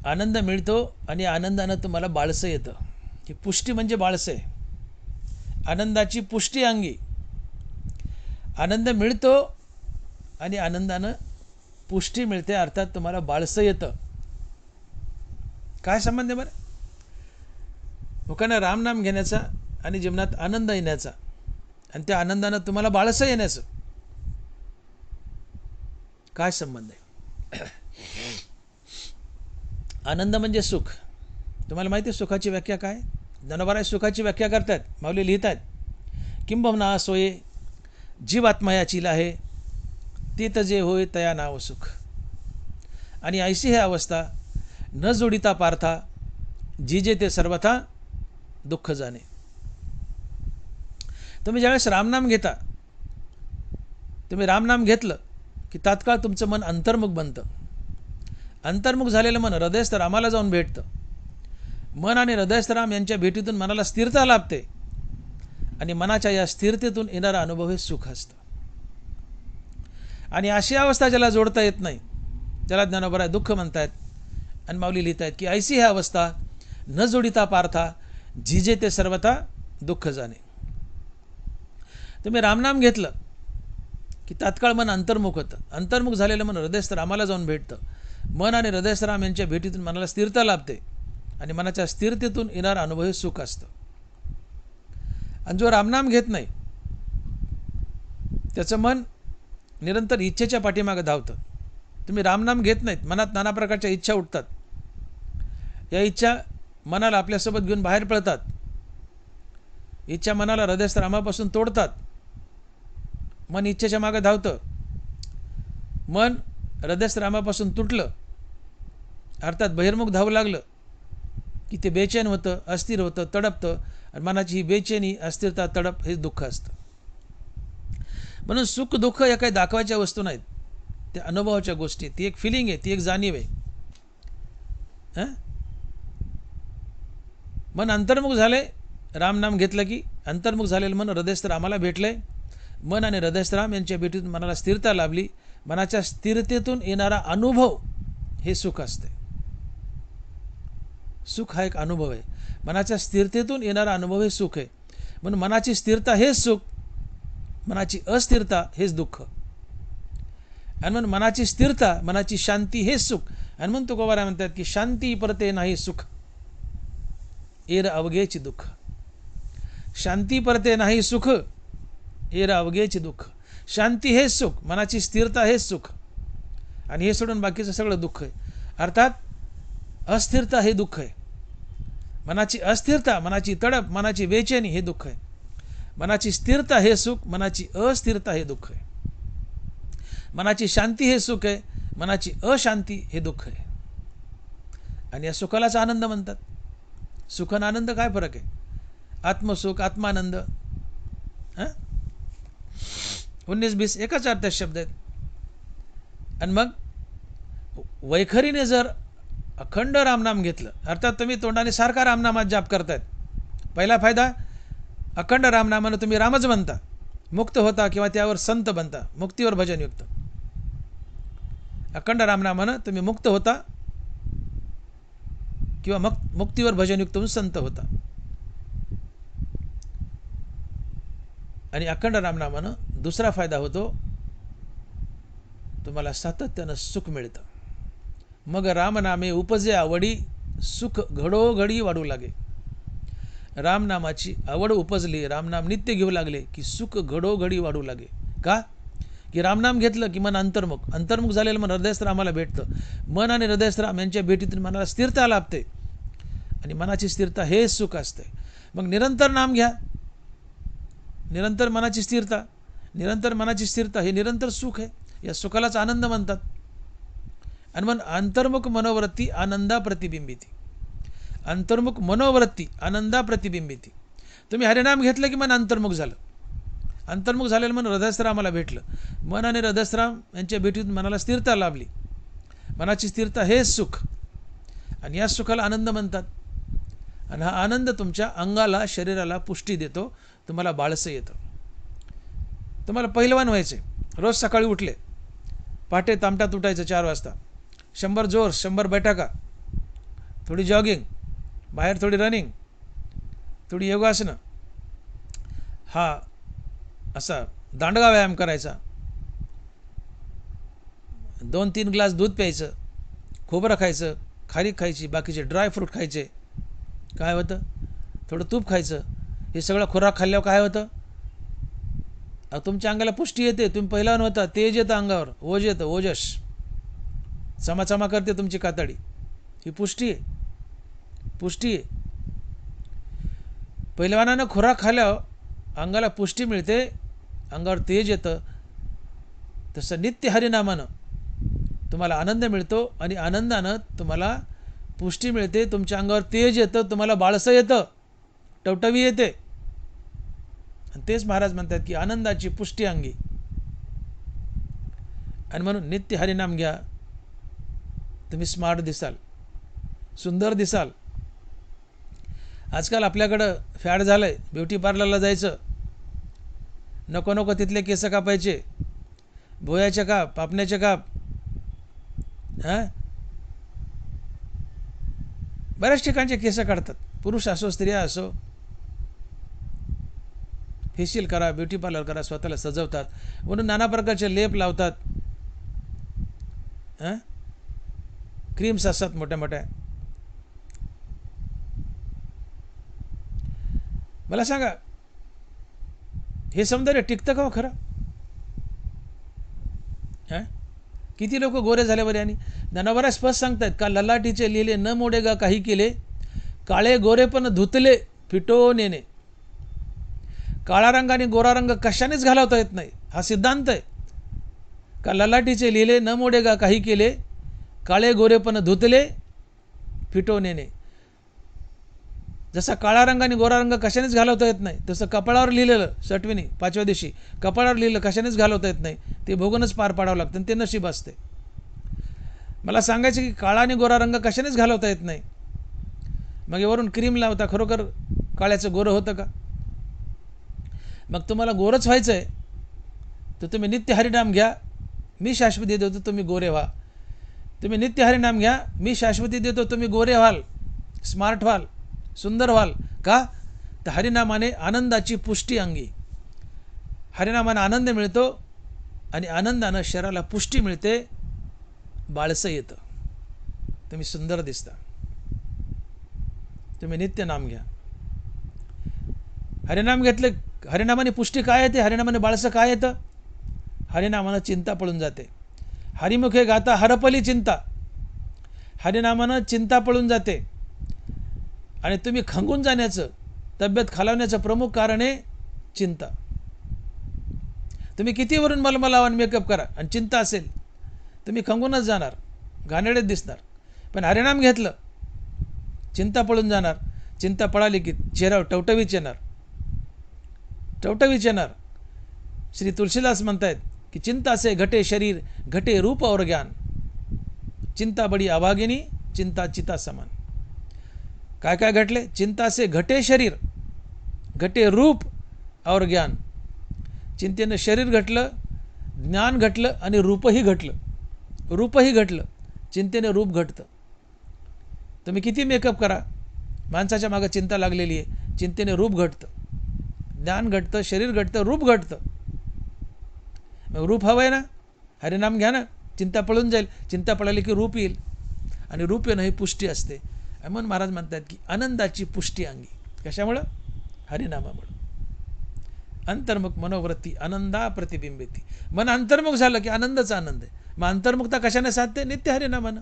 आनंद मिळतो आणि आनंदानं तुम्हाला बाळसं येतं. की पुष्टी म्हणजे बाळसं. आनंदाची पुष्टी अंगी, आनंद मिळतो आणि आनंदानं पुष्टी मिळते, अर्थात तुम्हाला बाळसं येतं. काय संबंध आहे बरं मुखानं रामनाम घेण्याचा आणि जीवनात आनंद येण्याचा, आणि त्या आनंदानं तुम्हाला बाळसं येण्याचं काय संबंध आहे? आनंद म्हणजे सुख. तुम्हाला माहिती आहे सुखाची व्याख्या काय? ज्ञानोबा सुखाची व्याख्या करतात, माऊली लिहित आहेत, किंबहुना सोये जीवात्मा याची आहे, तीत जे होय तया नाव सुख. आणि ऐशी हे अवस्था न जोडिता पार्था, जिजे ते सर्वथा दुःख जाणे. तुम्ही ज्यावेळेस रामनाम घेता, तुम्ही रामनाम घेतलं की तात्काळ तुमचं मन अंतर्मुख बनतं. अंतर्मुख झालेलं मन हृदयस्थ रामाला जाऊन भेटतं. मन आणि हृदयस्थ राम यांच्या भेटीतून मनाला स्थिरता लाभते आणि मनाच्या या स्थिरतेतून येणारा अनुभव हे सुख असतं. आणि अशी अवस्था ज्याला जोडता येत नाही त्याला ज्ञानोबा दुःख म्हणतायत. आणि माऊली लिहित आहेत की ऐसी ही अवस्था न जोडिता पार्था, झिजे ते सर्वथा दुःख जाणे. तुम्ही रामनाम घेतलं की तात्काळ मन अंतर्मुख होतं. अंतर्मुख झालेलं मन हृदयस्थ रामाला जाऊन भेटतं. मन आणि हृदयस्थ राम यांच्या भेटीतून मनाला स्थिरता लाभते आणि मनाच्या स्थिरतेतून येणारा अनुभव हे सुख असतं. आणि जो रामनाम घेत नाही त्याचं मन निरंतर इच्छेच्या पाठीमागे धावतं. तुम्ही रामनाम घेत नाहीत, मनात नाना प्रकारच्या इच्छा उठतात. या इच्छा मनाला आपल्यासोबत घेऊन बाहेर पळतात. इच्छा मनाला हृदयस्थ रामापासून तोडतात. मन इच्छेच्या मागे धावतं. मन हृदयस्थ रामापासून तुटलं, अर्थात बहिर्मुख धावू लागलं की ते बेचैन होतं, अस्थिर होतं, तडपतं. आणि मनाची ही बेचैनी, अस्थिरता, तडप हे दुःख असतं. म्हणून सुख दुःख या काही दाखवायच्या वस्तू नाहीत, त्या अनुभवाच्या गोष्टी. ती एक फिलिंग आहे, ती एक जाणीव आहे. मन अंतर्मुख झाले, रामनाम घेतलं की अंतर्मुख झालेलं मन हृदयस्थ रामाला भेटलंय. मन आणि हृदयस्थ राम यांच्या भेटीतून मनाला स्थिरता लाभली. मनाच्या स्थिरतेतून येणारा अनुभव हे सुख असते. सुख हा एक अनुभव आहे. मनाच्या स्थिरतेतून येणारा अनुभव हे सुख आहे. म्हणून मनाची स्थिरता हेच सुख, मनाची अस्थिरता हेच दुःख. आणि म्हणून मनाची स्थिरता, मनाची शांती हेच सुख. आणि म्हणून तुकोबा म्हणतात की शांती परते नाही सुख, एरा अवघेची दुःख. शांती परते नाही सुख, एरा अवघेची दुःख. शांती हेच सुख, मनाची स्थिरता हेच सुख, आणि हे सोडून बाकीचं सगळं दुःख आहे. अर्थात अस्थिरता हे दुःख आहे. मनाची अस्थिरता, मनाची तडप, मनाची बेचैनी हे दुःख आहे. मनाची स्थिरता हे सुख, मनाची अस्थिरता हे दुःख आहे. मनाची शांती हे सुख आहे, मनाची अशांती हे दुःख आहे. आणि या सुखालाच आनंद म्हणतात. सुख आणि आनंद काय फरक आहे? आत्मसुख, आत्मानंद, 19-20 एकाच अर्थात शब्द आहेत. आणि मग वैखरीने जर अखंड रामनाम घेतलं, अर्थात तुम्ही तोंडाने सारखा रामनामात जाप करतायत, पहिला फायदा, अखंड रामनामानं तुम्ही रामच बनता, मुक्त होता किंवा त्यावर संत बनता, मुक्तीवर भजनयुक्त. अखंड रामनामानं तुम्ही मुक्त होता किंवा मुक्तीवर भजनयुक्त होऊन संत होता. आणि अखंड रामनामानं दुसरा फायदा होतो, तुम्हाला सातत्यानं सुख मिळतं. मग रामनामे उपजे आवडी, सुख घडोघडी वाढू लागे. रामनामाची आवड उपजली, रामनाम नित्य घेऊ लागले की सुख घडोघडी वाढू लागे. का? की रामनाम घेतलं की मन अंतर्मुख झालेलं मन हृदयस्थ रामाला भेटतं. मन आणि हृदयस्थ राम यांच्या भेटीतून मनाला स्थिरता लाभते आणि मनाची स्थिरता हे सुख असते. मग निरंतर नाम घ्या, निरंतर मनाची स्थिरता, निरंतर मनाची स्थिरता हे निरंतर सुख आहे. या सुखालाच आनंद म्हणतात. आणि मग अंतर्मुख मनोवृत्ती आनंदा प्रतिबिंबिती. अंतर्मुख मनोवृत्ती आनंदा प्रतिबिंबिती. तुम्ही हरिनाम घेतलं की मन अंतर्मुख झालं. अंतर्मुख झालेलं मन हृदयस्थरामाला भेटलं. मन आणि हृदयस्थराम यांच्या भेटीतून मनाला स्थिरता लाभली. मनाची स्थिरता हे सुख आणि या सुखाला आनंद म्हणतात. आणि हा आनंद तुमच्या अंगाला, शरीराला पुष्टी देतो. तुम्हाला बाळसं येतं. तुम्हाला पहिलवान व्हायचे. रोज सकाळी उठले, पहाटे तामटात उठायचं 4 वाजता, 100 जोर, 100 बैठका, थोडी जॉगिंग, बाहेर थोडी रनिंग, थोडी योगासनं, हा असा दांडगा व्यायाम करायचा, 2-3 ग्लास दूध प्यायचं, खोबरं खायचं, खारीक खायची, बाकीचे ड्रायफ्रूट खायचे. काय होतं? थोडं तूप खायचं. हे सगळं खुराक खाल्ल्यावर काय होतं? तुमच्या अंगाला पुष्टी येते. तुम्ही पहिलवान होता, तेज येतं अंगावर, ओज येतं, ओजस, चमाचमा करते तुमची कातडी. ही पुष्टी आहे, पुष्टी आहे. पहिलवानानं खुराक खाल्यावर अंगाला पुष्टी मिळते, अंगावर तेज येतं. तसं नित्य हरिनामानं तुम्हाला आनंद मिळतो आणि आनंदानं तुम्हाला पुष्टी मिळते, तुमच्या अंगावर तेज येतं, तुम्हाला बाळसं येतं, टवटवी येते. आणि तेच महाराज म्हणतात की आनंदाची पुष्टी अंगी. आणि म्हणून नित्य हरिनाम घ्या, तुम्ही स्मार्ट दिसाल, सुंदर दिसाल. आजकाल आपल्याकडं फॅड झालंय ब्युटी पार्लरला जायचं, नको नको तिथले केस कापायचे, भोयाचे काप, पापण्याचे काप, बऱ्याच ठिकाणचे केस काढतात, पुरुष असो स्त्रिया असो. फेशियल करा, ब्युटी पार्लर करा, स्वतःला सजवतात, म्हणून नाना प्रकारचे लेप लावतात, क्रीम्स असतात मोठ्या मोठ्या. मला सांगा, हे सौंदर्य टिकतं का हो खरं? किती लोक गोरे झाल्यावर आणि ज्ञानावरा स्पष्ट सांगतात का ललाटीचे लिहिले न मोडेगा काही केले, काळे गोरे पण धुतले फिटो नेणे. काळा रंग आणि गोरा रंग कशानेच घालवता येत नाही, हा सिद्धांत आहे. का ललाटीचे लिहिले न मोडेगा काही केले, काळे गोरे पण धुतले फिटो नेणे. जसा काळा रंग आणि गोरा रंग कशानेच घालवता येत नाही, तसं कपाळावर लिहिलेलं सटविनी 5व्या दिवशी कपाळावर लिहिलं कशानेच घालवता येत नाही, ते भोगूनच पार पाडावं लागतं आणि ते नशीब असते. मला सांगायचं की काळा आणि गोरा रंग कशानेच घालवता येत नाही, मग वरून क्रीम लावता, खरोखर काळ्याचं गोरं होतं का? मग तुम्हाला गोरच व्हायचं आहे तर तुम्ही नित्य हरिनाम घ्या, मी शाश्वती देतो, तुम्ही गोरे व्हा. तुम्ही नित्य हरिनाम घ्या, मी शाश्वती देतो, तुम्ही गोरे व्हाल, स्मार्ट व्हाल, सुंदर व्हाल. का? तर हरिनामाने आनंदाची पुष्टी अंगी. हरिनामाने आनंद मिळतो आणि आनंदानं शरीराला पुष्टी मिळते, बाळसं येतं, तुम्ही सुंदर दिसता. तुम्ही नित्य नाम घ्या. हरिनाम घेतले, हरिनामाने पुष्टी काय येते, हरिनामाने बाळसं काय येतं? हरिनामानं चिंता पळून जाते. हरिमुखे गाता हरपली चिंता. हरिनामानं चिंता पळून जाते आणि तुम्ही खंगून जाण्याचं, तब्येत खालावण्याचं प्रमुख कारण आहे चिंता. तुम्ही किती वरून मलमल लावा आणि मेकअप करा आणि चिंता असेल तुम्ही खंगूनच जाणार, घाणेरडेच दिसणार. पण हरिनाम घेतलं चिंता पळून जाणार. चिंता पळाली की चेहऱ्यावर टवटवीच येणार, टवटवीच येणार. श्री तुलसीदास म्हणतायत की चिंता से घटे शरीर घटे रूप और ज्ञान, चिंता बडी अभागिनी चिंता चिता समान. काय काय घटले? चिंता से घटे शरीर घटे रूप और ज्ञान. चिंतेनं शरीर घटलं, ज्ञान घटलं आणि रूपही घटलं. रूपही घटलं, चिंतेने रूप घटतं. तुम्ही किती मेकअप करा, माणसाच्या मागं चिंता लागलेली आहे, चिंतेने रूप घटतं, ज्ञान घटतं, शरीर घटतं, रूप घटतं. मग रूप हवं आहे ना, हरिनाम घ्या ना, चिंता पळून जाईल. चिंता पळाली की रूप येईल आणि रूप येणं ही पुष्टी असते. म्हणून महाराज म्हणतात की आनंदाची पुष्टी अंगी. कशामुळं? हरिनामामुळं. अंतर्मुख मनोवृत्ती आनंदा प्रतिबिंबिती. मन अंतर्मुख झालं की आनंदचा आनंद आहे. मग अंतर्मुखता कशाने साधते? नित्य हरिनामानं.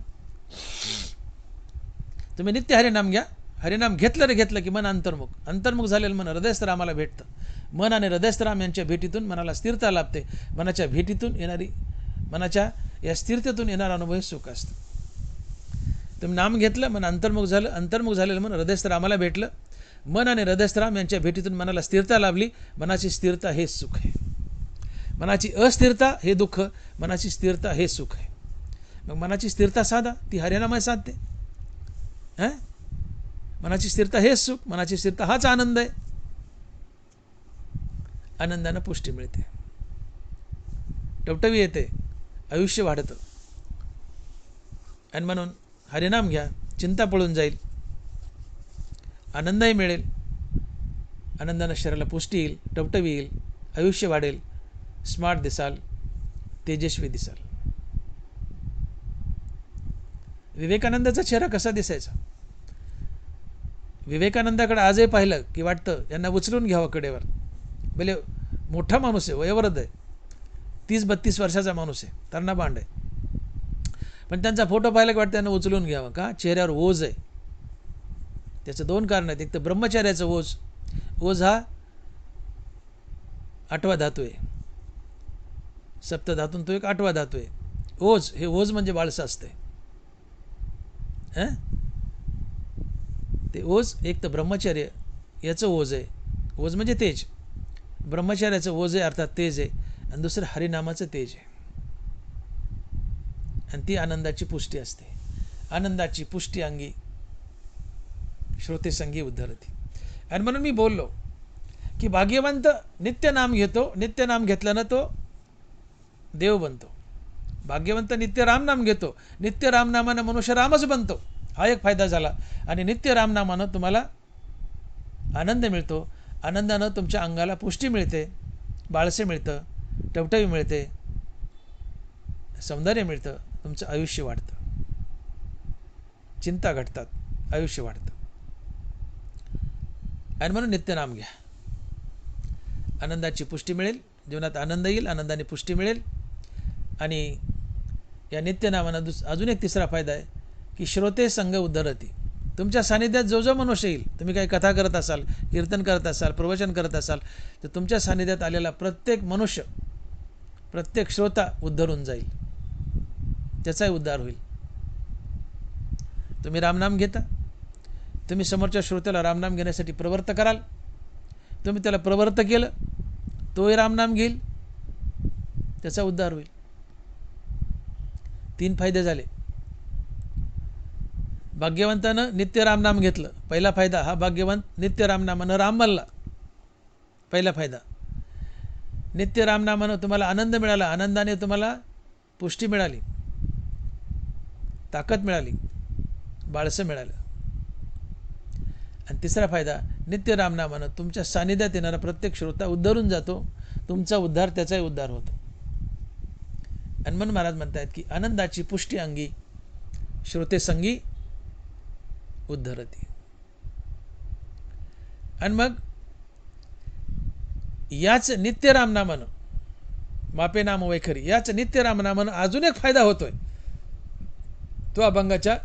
तुम्ही नित्य हरिनाम घ्या. हरिनाम घेतलं रे घेतलं की मन अंतर्मुख. अंतर्मुख झालेलं मन हृदयस्थ रामाला भेटतं. मन आणि हृदयस्थ राम यांच्या भेटीतून मनाला स्थिरता लाभते. मनाच्या भेटीतून येणारी, मनाच्या या स्थिरतेतून येणारा अनुभव सुख असतं. तुम्ही नाम घेतलं, मन अंतर्मुख झालं. अंतर्मुख झालेलं मन हृदयस्थ रामाला भेटलं. मन आणि हृदयस्थ राम यांच्या भेटीतून मनाला स्थिरता लाभली. मनाची स्थिरता हे सुख आहे. मनाची अस्थिरता हे दुःख, मनाची स्थिरता हे सुख आहे. मग मनाची स्थिरता साधा, ती हरिनामाय साधते. मनाची स्थिरता हेच सुख, मनाची स्थिरता हाच आनंद आहे. आनंदानं पुष्टी मिळते, टवटवी येते, आयुष्य वाढतं. आणि म्हणून हरिनाम घ्या, चिंता पळून जाईल, आनंदही मिळेल. आनंदानं शरीराला पुष्टी येईल, टवटवी येईल, आयुष्य वाढेल, स्मार्ट दिसाल, तेजस्वी दिसाल. विवेकानंदाचा चेहरा कसा दिसायचा? विवेकानंदाकडे आजही पाहिलं की वाटतं यांना उचलून घ्यावं कडेवर. भले मोठा माणूस आहे, वयोवृद्ध आहे, 30-32 वर्षाचा माणूस आहे, तरणा बांड आहे, पण त्यांचा फोटो पाहिला की वाटतं यांना उचलून घ्यावं. का? चेहऱ्यावर ओझ आहे. त्याचं 2 कारण आहेत. एक तर ब्रह्मचर्याचं ओझ. ओझ हा 8वा धातू आहे, सप्तधातून तो एक 8वा धातू आहे. ओझ, हे ओझ म्हणजे बाळसं असते. ते ओझ एक तर ब्रह्मचर्य याचं ओझ आहे. ओझ म्हणजे तेज. ब्रह्मचर्याचं ओझ आहे अर्थात तेज आहे. आणि दुसरं हरिनामाचं तेज आहे. आणि ती आनंदाची पुष्टी असते. आनंदाची पुष्टी अंगी श्रोते संगी उद्धरती. आणि म्हणून मी बोललो की भाग्यवंत नित्य नाम घेतो. नित्य नाम घेतल्यानं तो देव बनतो. भाग्यवंत नित्य रामनाम घेतो. नित्य रामनामानं मनुष्य रामच बनतो. हा एक फायदा झाला. आणि नित्य रामनामानं तुम्हाला आनंद मिळतो. आनंदानं तुमच्या अंगाला पुष्टी मिळते, बाळसे मिळतं, टवटवी मिळते, सौंदर्य मिळतं, तुमचं आयुष्य वाढतं, चिंता घटतात, आयुष्य वाढतं. आणि म्हणून नित्यनाम घ्या. आनंदाची पुष्टी मिळेल, जीवनात आनंद येईल, आनंदाने पुष्टी मिळेल. आणि या नित्यनामानं अजून एक तिसरा फायदा आहे की श्रोते संग उद्धरती. तुमच्या सानिध्यात जो जो मनुष्य येईल, तुम्ही काही कथा करत असाल, कीर्तन करत असाल, प्रवचन करत असाल, तर तुमच्या सानिध्यात आलेला प्रत्येक मनुष्य, प्रत्येक श्रोता उद्धरून जाईल, त्याचाही उद्धार होईल. तुम्ही रामनाम घेता, तुम्ही समोरच्या श्रोत्याला रामनाम घेण्यासाठी प्रवृत्त कराल, तुम्ही त्याला प्रवृत्त केलं, तोही रामनाम घेईल, त्याचा उद्धार होईल. 3 फायदे झाले. भाग्यवंतानं नित्य रामनाम घेतलं, पहिला फायदा हा. भाग्यवंत नित्य रामनामानं राम बनला, पहिला फायदा. नित्य रामनामानं तुम्हाला आनंद मिळाला, आनंदाने तुम्हाला पुष्टी मिळाली, ताकद मिळाली, बाळसं मिळालं. आणि तिसरा फायदा, नित्य रामनामानं तुमच्या सानिध्यात येणारा प्रत्येक श्रोता उद्धरून जातो, तुमचा उद्धार त्याचाही उद्धार होतो. आणि म्हणून महाराज म्हणतात की आनंदाची पुष्टी अंगी श्रोते संगी उद्धरती. आणि मग याच नित्य रामनामानं, मापे नाम वैखरी, याच नित्य रामनामानं अजून एक फायदा होतोय. तो अभंगाच्या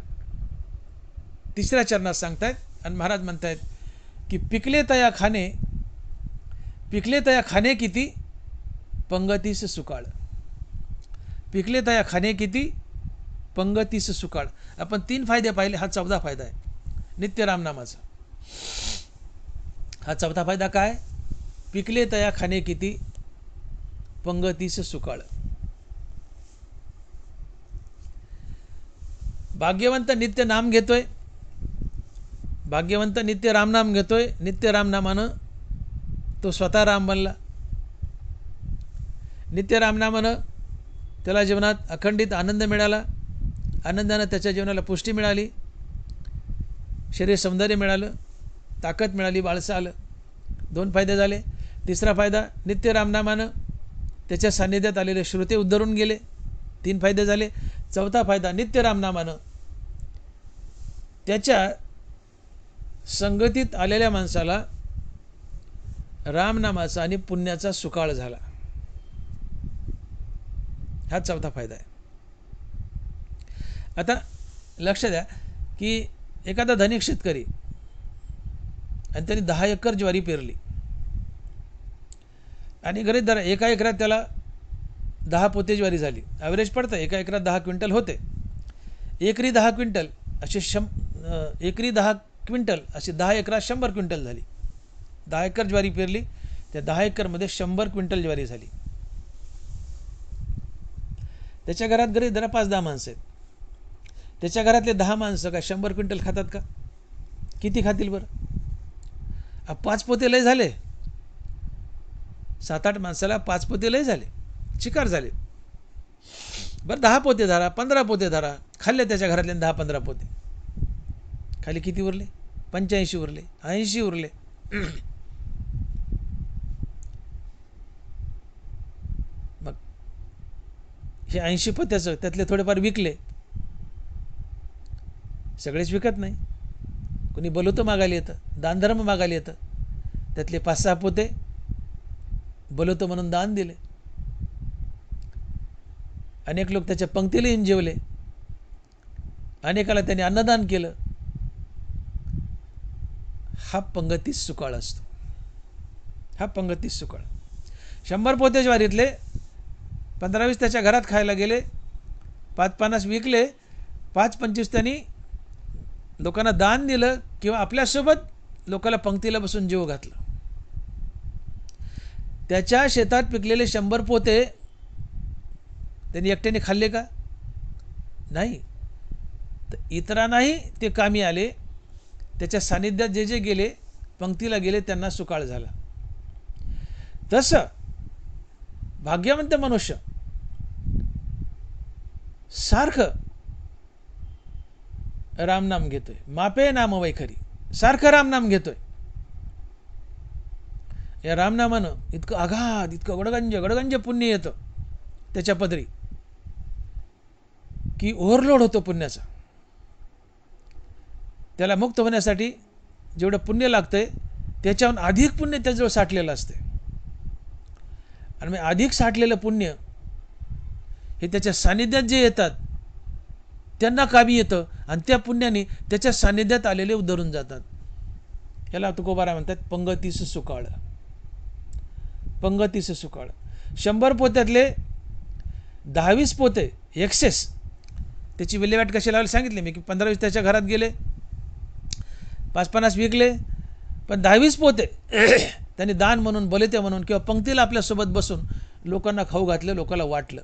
3ऱ्या चरणात सांगतायत. आणि महाराज म्हणतायत की पिकले तया खाणे पिकले तया खाणे किती, पंगतीस सुकाळ. पिकले तया खाणे किती, पंगतीस सुकाळ. आपण 3 फायदे पाहिले, हा 14 फायदा आहे नित्य रामनामाचा. हा 4था फायदा काय, पिकले तया खाणे किती, पंगतीस सुकाळ. भाग्यवंत नित्य नाम घेतोय, भाग्यवंत नित्य रामनाम घेतोय, नित्य रामनामानं तो स्वतः राम बनला. नित्य रामनामानं त्याला जीवनात अखंडित आनंद मिळाला, आनंदानं त्याच्या जीवनाला पुष्टी मिळाली, शरीर सौंदर्य मिळालं, ताकद मिळाली, बाळसं आलं. 2 फायदे झाले. 3रा फायदा, नित्य रामनामानं त्याच्या सान्निध्यात आलेले श्रोते उद्धरून गेले, 3 फायदे झाले. 4था फायदा, नित्य रामनामानं त्याच्या संगतीत आलेल्या माणसाला रामनामाचा आणि पुण्याचा सुकाळ झाला. हा 4था फायदा आहे. आता लक्ष द्या की एखादा धनिक शेतकरी आणि त्यांनी 10 एकर ज्वारी पेरली आणि गरीब धरा एका एकरात त्याला 10 पोते ज्वारी झाली. ॲव्हरेज पडतं एका एकरात 10 क्विंटल होते. एकरी 10 क्विंटल असे एकरी 10 क्विंटल अशी 10 एकरात 100 क्विंटल झाली. 10 एकर ज्वारी पेरली, त्या 10 एकरमध्ये 100 क्विंटल ज्वारी झाली. त्याच्या घरात गरीब धरा 5-10 माणसं आहेत. त्याच्या घरातले 10 माणसं काय 100 क्विंटल खातात का? किती खातील बरं? 5 पोते लय झाले. 7-8 माणसाला 5 पोते लय झाले, चिकार झाले. बरं 10 पोते धरा, 15 पोते धरा, खाल्ले त्याच्या घरातले 10-15 पोते. खाली किती उरले? 85 उरले, 80 उरले. मग हे 80 पोत्याचं त्यातले थोडेफार विकले. सगळेच विकत नाही, कोणी बलवतं मागायला येतं, दानधर्म मागायला येतं. त्यातले 5-6 पोते बलवतं म्हणून दान दिले. अनेक लोक त्याच्या पंक्तीला येऊन जेवले, अनेकाला त्याने अन्नदान केलं. हा पंगतीस सुकाळ असतो. हा पंगतीस सुकाळ. 100 पोते ज्वारीतले 15-20 त्याच्या घरात खायला गेले, 5-50 विकले, 5-25 त्यांनी लोकांना दान दिलं किंवा आपल्यासोबत लोकांना पंक्तीला बसून जेव घातलं. त्याच्या शेतात पिकलेले 100 पोते त्यांनी एकट्याने खाल्ले का? नाही. तर इतरांनाही ते कामी आले. त्याच्या सानिध्यात जे जे गेले, पंक्तीला गेले, त्यांना सुकाळ झाला. तसं भाग्यवंत मनुष्य सारखं रामनाम घेतोय, मापे नाम वैखरी, सारखं रामनाम घेतोय. या रामनामानं इतकं आघात, इतकं गडगंज पुण्य येतं त्याच्या पदरी की ओव्हरलोड होतो पुण्याचा. त्याला मुक्त होण्यासाठी जेवढं पुण्य लागतंय त्याच्याहून अधिक पुण्य त्याजवळ साठलेलं असते. आणि मग अधिक साठलेलं पुण्य हे त्याच्या सानिध्यात जे येतात त्यांना कामी येतं आणि त्या पुण्याने त्याच्या सानिध्यात आलेले उद्धरून जातात. याला तुकोबारा म्हणतात पंगतीस सुकाळ. पंगतीस सुकाळ. 100 पोत्यातले 10-20 पोते एक्सेस त्याची विल्हेवाट कशी लावायला सांगितले मी की 15-20 त्याच्या घरात गेले, 5-50 विकले, पण 10-20 पोते त्यांनी दान म्हणून, बलिते म्हणून किंवा पंक्तीला आपल्यासोबत बसून लोकांना खाऊ घातलं, लोकांना वाटलं.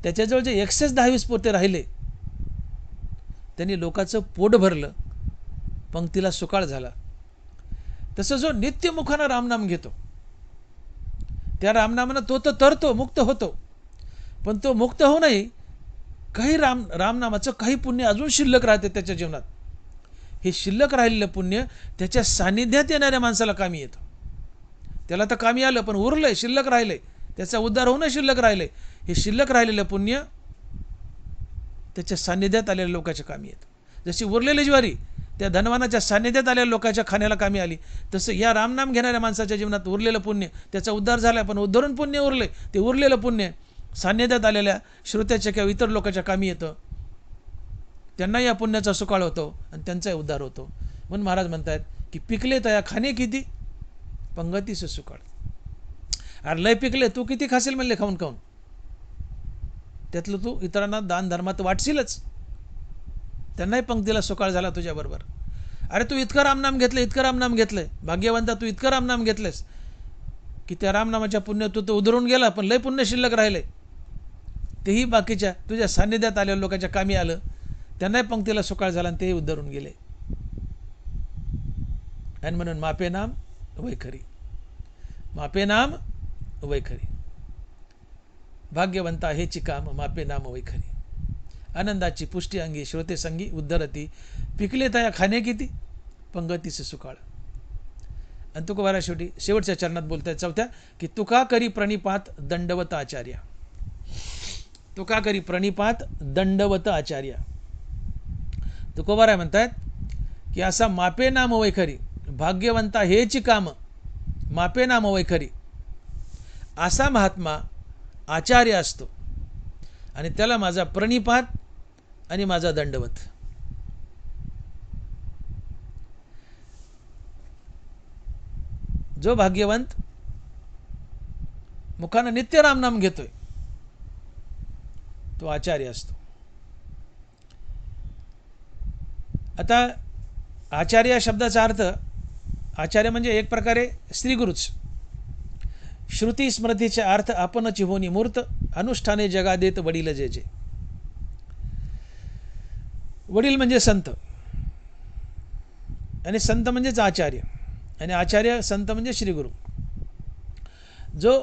त्याच्याजवळ जे एक्सेस 10-20 पोते राहिले त्यांनी लोकांचं पोट भरलं, पंक्तीला सुकाळ झाला. तसं जो नित्यमुखानं रामनाम घेतो त्या रामनामानं तो तर तरतो, मुक्त होतो, पण तो मुक्त होऊनही काही रामनामाचं काही पुण्य अजून शिल्लक राहते त्याच्या जीवनात. हे शिल्लक राहिलेलं पुण्य त्याच्या सानिध्यात येणाऱ्या माणसाला कामी येतं. त्याला तर कामी आलं, पण उरलंय, शिल्लक राहिलंय, त्याचा उद्धार होणं शिल्लक राहिलंय. हे शिल्लक राहिलेलं पुण्य त्याच्या सानिध्यात आलेल्या लोकांच्या कामी येतं. जशी उरलेली ज्वारी त्या धनवानाच्या सानिध्यात आलेल्या लोकांच्या खाण्याला कामी आली, तसं या रामनाम घेणाऱ्या माणसाच्या जीवनात उरलेलं पुण्य, त्याचा उद्धार झाला पण उद्धरून पुण्य उरले, ते उरलेलं पुण्य सानिध्यात आलेल्या श्रोत्याच्या किंवा इतर लोकांच्या कामी येतं. त्यांना या पुण्याचा सुकाळ होतो आणि त्यांचाही उद्धार होतो. म्हणून महाराज म्हणतात की पिकले तया खाणे किती, पंगतीस सुकाळ. अरे लय पिकले, तू किती खाशील म्हणले खाऊन खाऊन, त्यातलं तू इतरांना दान धर्मात वाटशीलच, त्यांनाही पंक्तीला सुकाळ झाला तुझ्याबरोबर. अरे तू इतकं रामनाम घेतलं, इतकं रामनाम घेतलंय, भाग्यवंता तू इतकं रामनाम घेतलंस की त्या रामनामाच्या पुण्य तू तर उधरून गेला, पण लय पुण्य शिल्लक राहिले, तेही बाकीच्या तुझ्या सान्निध्यात आलेल्या लोकांच्या कामी आलं, त्यांनाही पंक्तीला सुकाळ झाला आणि तेही उद्धरून गेले. आणि म्हणून मापे नाम वैखरी, मापे नाम वैखरी, भाग्यवंता हेची काम मापे नाम वैखरी. आनंदाची पुष्टी अंगी श्रोते संगी उद्धरती, पिकले तया खाणे किती पंगतीस सुकाळ. आणि तुकोबारा शेवटच्या चरणात बोलताय चौथ्या की तुका करी प्रणिपात दंडवत आचार्य, तुका करी प्रणिपात दंडवत आचार्य. तुकोबारा म्हणतात की असा मापे नाम वैखरी, भाग्यवंता हेची काम मापे नाम वैखरी, असा महात्मा आचार्य असतो आणि त्याला माझा प्रणिपात आणि माझा दंडवत. जो भाग्यवंत मुखानं नित्य रामनाम घेतोय तो आचार्य असतो. आता आचार्य या शब्दाचा अर्थ, आचार्य म्हणजे एक प्रकारे श्रीगुरुच. श्रुती स्मृतीचे अर्थ आपणच होनी मूर्त, अनुष्ठाने जगा देत वडील जे जे. वडील म्हणजे संत आणि संत म्हणजेच आचार्य आणि आचार्य संत म्हणजे श्रीगुरु. जो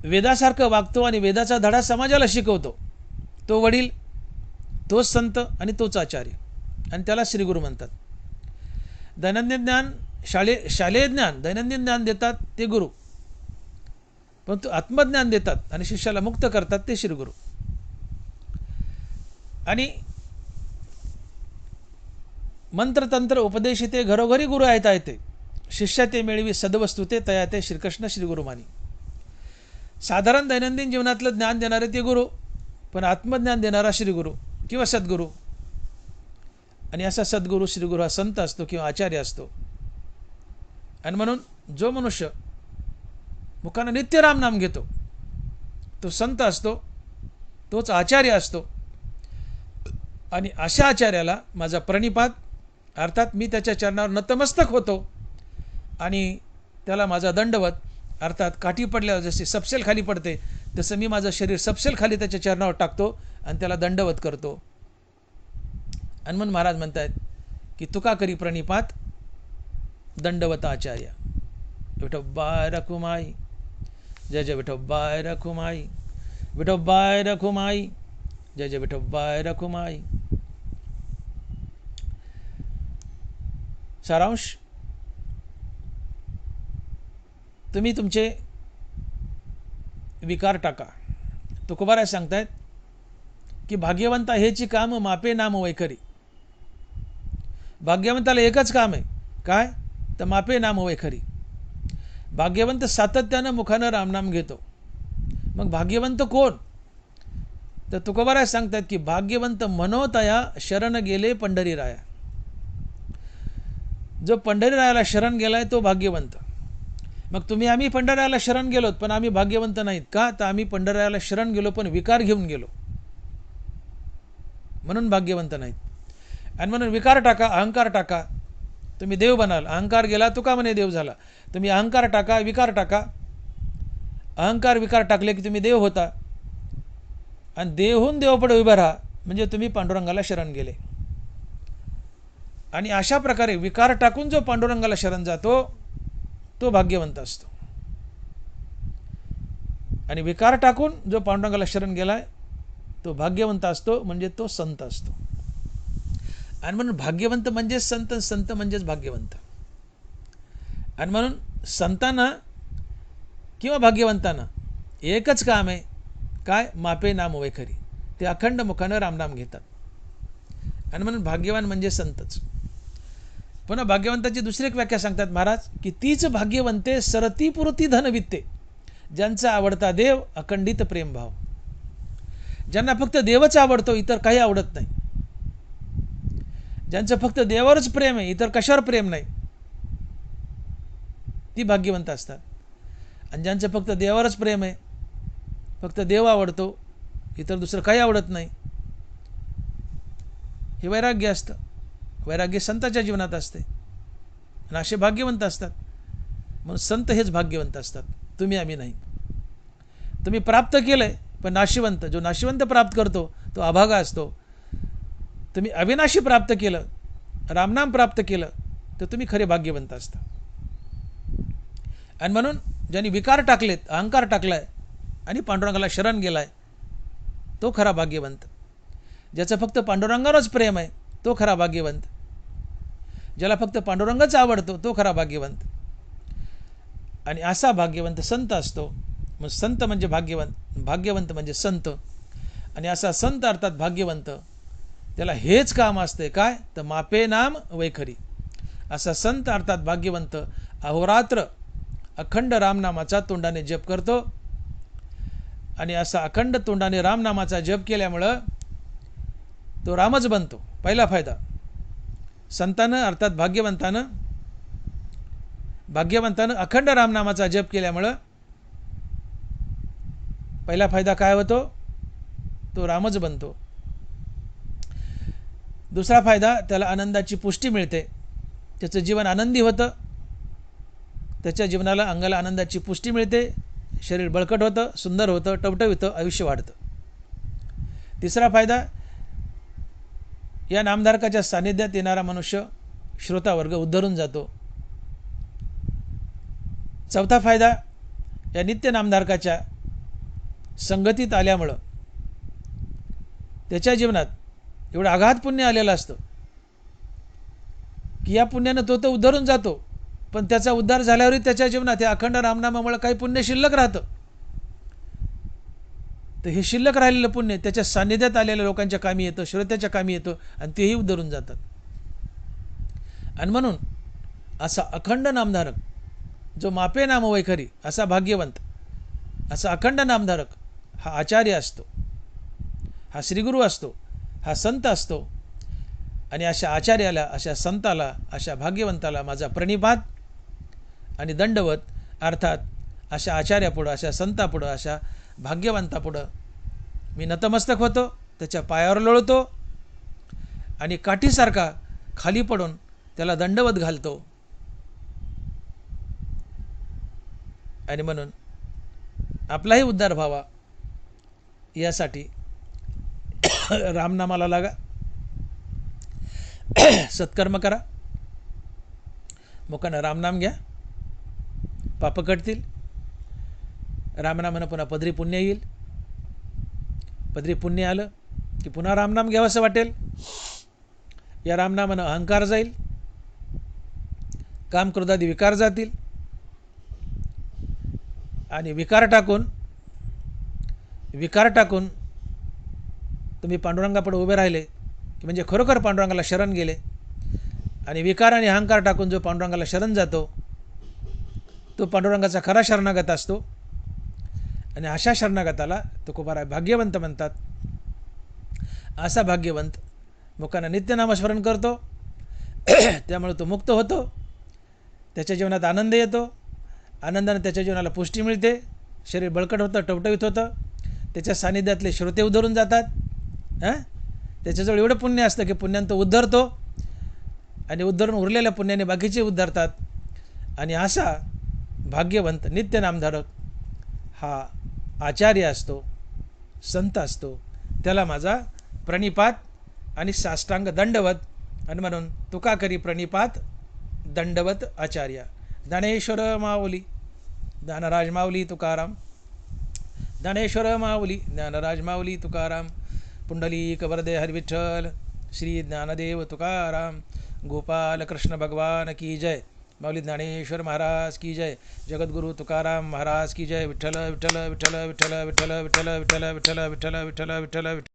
वेदासारखं वागतो आणि वेदाचा धडा समाजाला शिकवतो तो वडील, तोच संत आणि तोच आचार्य, आणि त्याला श्रीगुरु म्हणतात. दैनंदिन ज्ञान शालेय ज्ञान दैनंदिन ज्ञान देतात ते गुरु, परंतु आत्मज्ञान देतात आणि शिष्याला मुक्त करतात ते श्रीगुरु. आणि मंत्रतंत्र उपदेश ते घरोघरी गुरु आहेत ते, शिष्य ते मिळवी सद्वस्तु ते तया ते श्रीकृष्ण श्रीगुरु मानी. साधारण दैनंदिन जीवनातलं ज्ञान देणारे ते गुरु, पण आत्मज्ञान देणारा श्रीगुरु किंवा सद्गुरु. आणि असा सद्गुरु श्रीगुरु हा संत असतो किंवा आचार्य असतो. आणि म्हणून जो मनुष्य मुखानं नित्य रामनाम घेतो तो संत असतो, तोच आचार्य असतो. आणि अशा आचार्याला माझा प्रणिपात, अर्थात मी त्याच्या चरणावर नतमस्तक होतो, आणि त्याला माझा दंडवत, अर्थात काठी पडल्यावर जशी सपसेल खाली पडते तसं मी माझं शरीर सपसेल खाली त्याच्या चरणावर टाकतो आणि त्याला दंडवत करतो. आणि म्हणून महाराज म्हणतात की तुका करी प्रणिपात दंडवत आचार्य. विठोबाय रखुमाई, जय जय विठोबाय रखुमाई, विठोबाय रखुमाई, जय जय विठोबाय रखुमाई. सारांश, तुम्ही तुमचे विकार टाका. तुकोबाराय सांगतायत की भाग्यवंता हेची काम मापे नाम वैखरी. भाग्यवंताला एकच काम आहे, काय तर मापे नाम वैखरी. भाग्यवंत सातत्यानं मुखानं रामनाम घेतो. मग भाग्यवंत कोण, तर तुकोबाराय सांगतात की भाग्यवंत मनोतया शरण गेले पंढरीराया. जो पंढरीरायाला शरण गेलाय तो भाग्यवंत. मग तुम्ही आम्ही पंढरीरायाला शरण गेलोत पण आम्ही भाग्यवंत नाहीत का, तर आम्ही पंढरीरायाला शरण गेलो पण विकार घेऊन गेलो म्हणून भाग्यवंत नाहीत. आणि म्हणून विकार टाका, अहंकार टाका, तुम्ही देव बनाल. अहंकार गेला तुका म्हणे देव झाला. तुम्ही अहंकार टाका, विकार टाका. अहंकार विकार टाकले की तुम्ही देव होता, आणि देवहून देवपुढे उभे राहा म्हणजे तुम्ही पांडुरंगाला शरण गेले. आणि अशा प्रकारे विकार टाकून जो पांडुरंगाला शरण जातो तो भाग्यवंत असतो, आणि विकार टाकून जो पांडुरंगाला शरण गेलाय तो भाग्यवंत असतो, म्हणजे तो संत असतो. आणि म्हणून भाग्यवंत म्हणजेच संत, संत म्हणजेच भाग्यवंत. आणि म्हणून संतांना किंवा भाग्यवंतांना एकच काम आहे, काय मापे नाम वैखरी. ते अखंड मुखानं रामनाम घेतात. आणि म्हणून भाग्यवान म्हणजे संतच. पुन्हा भाग्यवंताची दुसरी एक व्याख्या सांगतात महाराज की तीच भाग्यवंते सरती पुरती धनवित्ते, ज्यांचा आवडता देव अखंडित प्रेमभाव. ज्यांना फक्त देवच आवडतो, इतर काही आवडत नाही. ज्यांचं फक्त देवावरच प्रेम आहे, इतर कशावर प्रेम नाही. ती भाग्यवंत असतात. आणि ज्यांचं फक्त देवावरच प्रेम आहे, फक्त देव आवडतो, इतर दुसरं काही आवडत नाही, हे वैराग्य असतं. वैराग्य संताच्या जीवनात असते आणि असे भाग्यवंत असतात. म्हणून संत हेच भाग्यवंत असतात, तुम्ही आम्ही नाही. तुम्ही प्राप्त केलंय, पण नाशिवंत, जो नाशिवंत प्राप्त करतो तो अभागा असतो. तुम्ही अविनाशी प्राप्त केलं, रामनाम प्राप्त केलं, तर तुम्ही खरे भाग्यवंत असता. आणि म्हणून ज्यांनी विकार टाकलेत, अहंकार टाकलाय आणि पांडुरंगाला शरण गेलाय, तो खरा भाग्यवंत. ज्याचं फक्त पांडुरंगावरच प्रेम आहे, तो खरा भाग्यवंत. ज्याला फक्त पांडुरंगच आवडतो, तो खरा भाग्यवंत. आणि असा भाग्यवंत संत असतो. मग संत म्हणजे भाग्यवंत, भाग्यवंत म्हणजे संत. आणि असा संत अर्थात भाग्यवंत, त्याला हेच काम असते, काय तर मापे नाम वैखरी. असा संत अर्थात भाग्यवंत अहोरात्र अखंड रामनामाचा तोंडाने जप करतो. आणि असा अखंड तोंडाने रामनामाचा जप केल्यामुळं तो रामच बनतो. पहिला फायदा संतानं अर्थात भाग्यवंतानं अखंड रामनामाचा जप केल्यामुळं पहिला फायदा काय होतो, तो रामच बनतो. दुसरा फायदा, त्याला आनंदाची पुष्टी मिळते, त्याचं जीवन आनंदी होतं, त्याच्या जीवनाला अंगाला आनंदाची पुष्टी मिळते, शरीर बळकट होतं, सुंदर होतं, टवटवीतं, आयुष्य वाढतं. तिसरा फायदा, या नामधारकाच्या सानिध्यात येणारा मनुष्य श्रोतावर्ग उद्धरून जातो. चौथा फायदा, या नित्य नामधारकाच्या संगतीत आल्यामुळं त्याच्या जीवनात एवढं आघात पुण्य आलेलं असतं की या पुण्यानं तो उद्धरून जातो, पण त्याचा उद्धार झाल्यावरही त्याच्या जीवनात या अखंड रामनामामुळे काही पुण्य शिल्लक राहतं. तर हे शिल्लक राहिलेलं पुण्य त्याच्या सानिध्यात आलेल्या लोकांच्या कामी येतं, श्रोत्याच्या कामी येतं आणि तेही उद्धरून जातात. आणि म्हणून असा अखंड नामधारक, जो मापे नाम वैखरी, असा भाग्यवंत, असा अखंड नामधारक हा आचार्य असतो, हा श्रीगुरू असतो, हा संत असतो. आणि अशा आचार्याला, अशा संताला, अशा भाग्यवंताला माझा प्रणिपात आणि दंडवत. अर्थात अशा आचार्यापुढं, अशा संतापुढं, अशा भाग्यवंतापुढं मी नतमस्तक होतो, त्याच्या पायावर लोळतो आणि काठीसारखा खाली पडून त्याला दंडवत घालतो. आणि म्हणून आपलाही उद्धार व्हावा यासाठी रामनामाला लागा, सत्कर्म करा, मुखानं रामनाम घ्या, पाप कटतील. रामनामानं पुन्हा पदरी पुण्य येईल. पदरी पुण्य आलं की पुन्हा रामनाम घ्यावं असं वाटेल. या रामनामानं अहंकार जाईल, काम क्रोधादी विकार जातील. आणि विकार टाकून तुम्ही पांडुरंगापुढे उभे राहिले की म्हणजे खरोखर पांडुरंगाला शरण गेले. आणि विकार आणि अहंकार टाकून जो पांडुरंगाला शरण जातो तो पांडुरंगाचा खरा शरणागत असतो. आणि अशा शरणागताला तुकोबाराय भाग्यवंत म्हणतात. असा भाग्यवंत मुखानं नित्य नामस्मरण करतो, त्यामुळे तो मुक्त होतो, त्याच्या जीवनात आनंद येतो, आनंदाने त्याच्या जीवनाला पुष्टी मिळते, शरीर बळकट होतं, टवटवीत होतं, त्याच्या सानिध्यातले श्रोते उद्धरून जातात. त्याच्याजवळ एवढं पुण्य असतं की पुण्यानं तो उद्धरतो आणि उद्धरून उरलेल्या पुण्याने बाकीचे उद्धरतात. आणि असा भाग्यवंत नित्य नामधारक हा आचार्य असतो, संत असतो, त्याला माझा प्रणिपात आणि साष्टांग दंडवत. आणि म्हणून तुका करी प्रणिपात दंडवत आचार्य. ज्ञानेश्वर माऊली ज्ञानराज माऊली तुकाराम, ज्ञानेश्वर माऊली ज्ञानराज माऊली तुकाराम. पुंडलिक वरदे हरिविठ्ठल श्री ज्ञानदेव तुकाराम. गोपाल कृष्ण भगवान की जय. माऊली ज्ञानेश्वर महाराज की जय. जगद्गुरु तुकाराम महाराज की जय. विठ्ठल विठ्ठल विठ्ठल विठ्ठल विठ्ठल विठ्ठल विठ्ठल विठ्ठल विठ्ठल विठ्ठल विठ्ठल विठ्ठल.